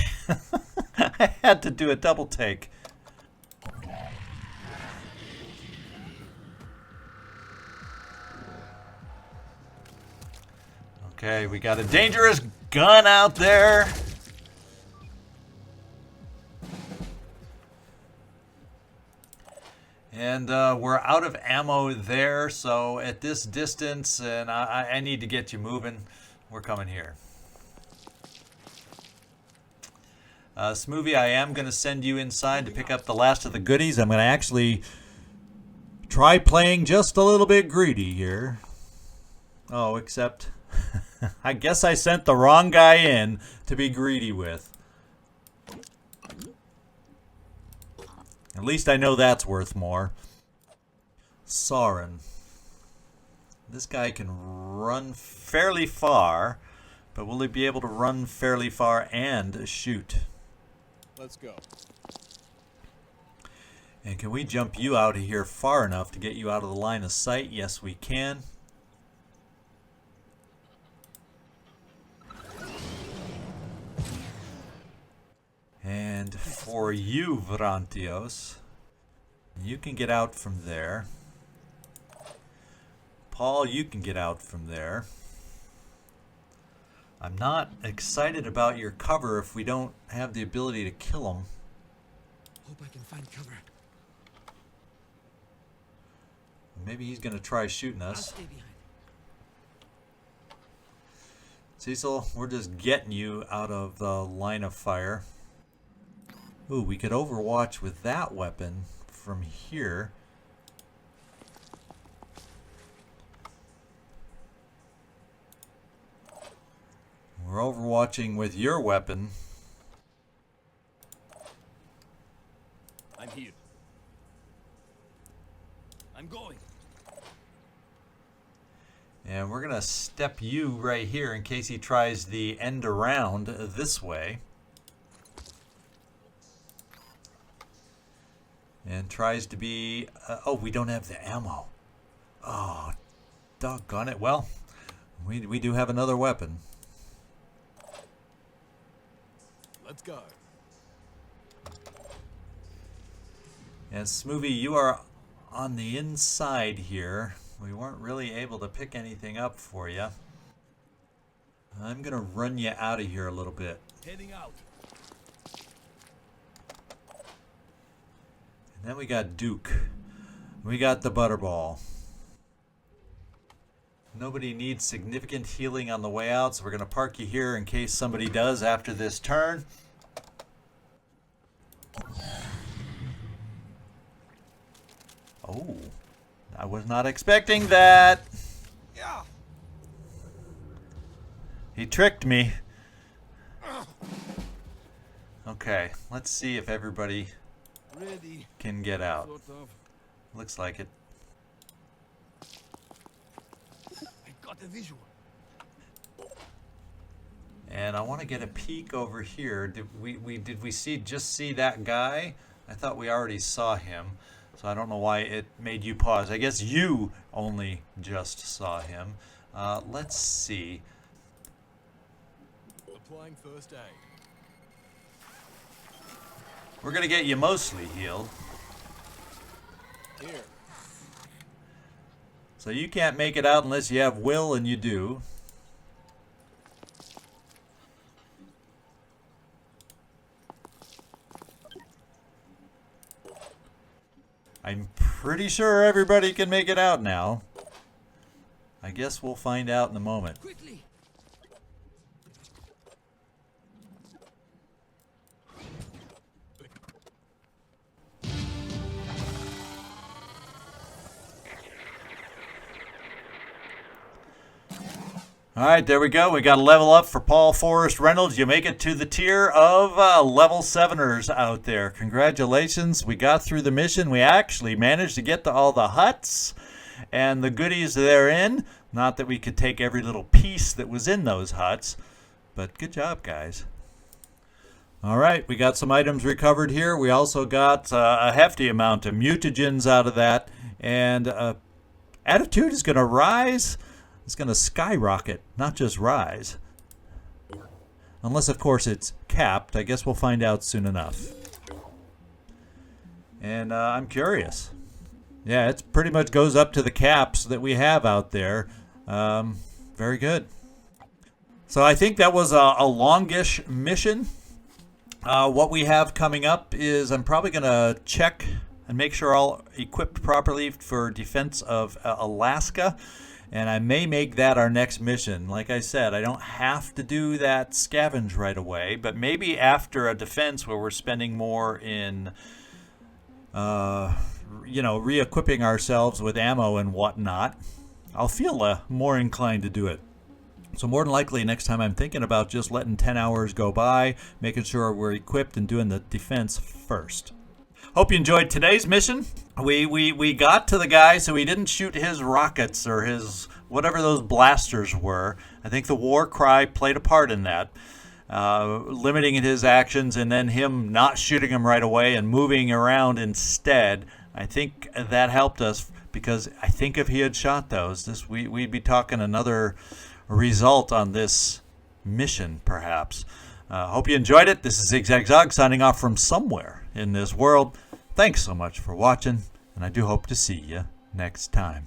I had to do a double take. Okay, we got a dangerous gun out there. And we're out of ammo there, so at this distance, and I need to get you moving, we're coming here. Smoothie, I am going to send you inside to pick up the last of the goodies. I'm going to actually try playing just a little bit greedy here. Oh, except I guess I sent the wrong guy in to be greedy with. At least I know that's worth more. Soren. This guy can run fairly far, but will he be able to run fairly far and shoot? Let's go. And can we jump you out of here far enough to get you out of the line of sight? Yes, we can. And for you, Vrantios, you can get out from there. Paul, you can get out from there. I'm not excited about your cover if we don't have the ability to kill them. Hope I can find cover. Maybe he's going to try shooting I'll us. stay behind. Cecil, we're just getting you out of the line of fire. Ooh, we could overwatch with that weapon from here. We're overwatching with your weapon. I'm here. I'm going. And we're going to step you right here in case he tries the end around this way. And tries to be... oh, we don't have the ammo. Oh, doggone it. Well, we do have another weapon. Let's go. And Smoothie, you are on the inside here. we weren't really able to pick anything up for you. I'm going to run you out of here a little bit. Heading out. And then we got Duke. We got the Butterball. Nobody needs significant healing on the way out, so we're going to park you here in case somebody does after this turn. Oh, I was not expecting that. Yeah. He tricked me. Okay, let's see if everybody Ready. can get out. Sort of. Looks like it. I got a visual. And I want to get a peek over here. Did we see that guy? I thought we already saw him. So I don't know why it made you pause. I guess you only just saw him. Let's see. Applying first aid. We're going to get you mostly healed. Here. So you can't make it out unless you have will, and you do. I'm pretty sure everybody can make it out now. I guess we'll find out in a moment. Quickly. All right, there we go. We got a level up for Paul Forrest Reynolds. You make it to the tier of level 7ers out there. Congratulations. We got through the mission. We actually managed to get to all the huts and the goodies therein. Not that we could take every little piece that was in those huts, but good job, guys. All right, we got some items recovered here. We also got a hefty amount of mutagens out of that, and attitude is going to rise. It's going to skyrocket, not just rise. Unless, of course, it's capped. I guess we'll find out soon enough. And I'm curious. Yeah, it pretty much goes up to the caps that we have out there. Very good. So I think that was a longish mission. What we have coming up is I'm probably going to check and make sure all equipped properly for defense of Alaska. And I may make that our next mission. Like I said, I don't have to do that scavenge right away, but maybe after a defense where we're spending more in, re-equipping ourselves with ammo and whatnot, I'll feel more inclined to do it. So more than likely, next time I'm thinking about just letting 10 hours go by, making sure we're equipped and doing the defense first. Hope you enjoyed today's mission. We got to the guy, so he didn't shoot his rockets or his whatever those blasters were. I think the war cry played a part in that, limiting his actions and then him not shooting him right away and moving around instead. I think that helped us because I think if he had shot those, we'd be talking another result on this mission, perhaps. Hope you enjoyed it. This is Zigzag Zog signing off from somewhere in this world. Thanks so much for watching, and I do hope to see you next time.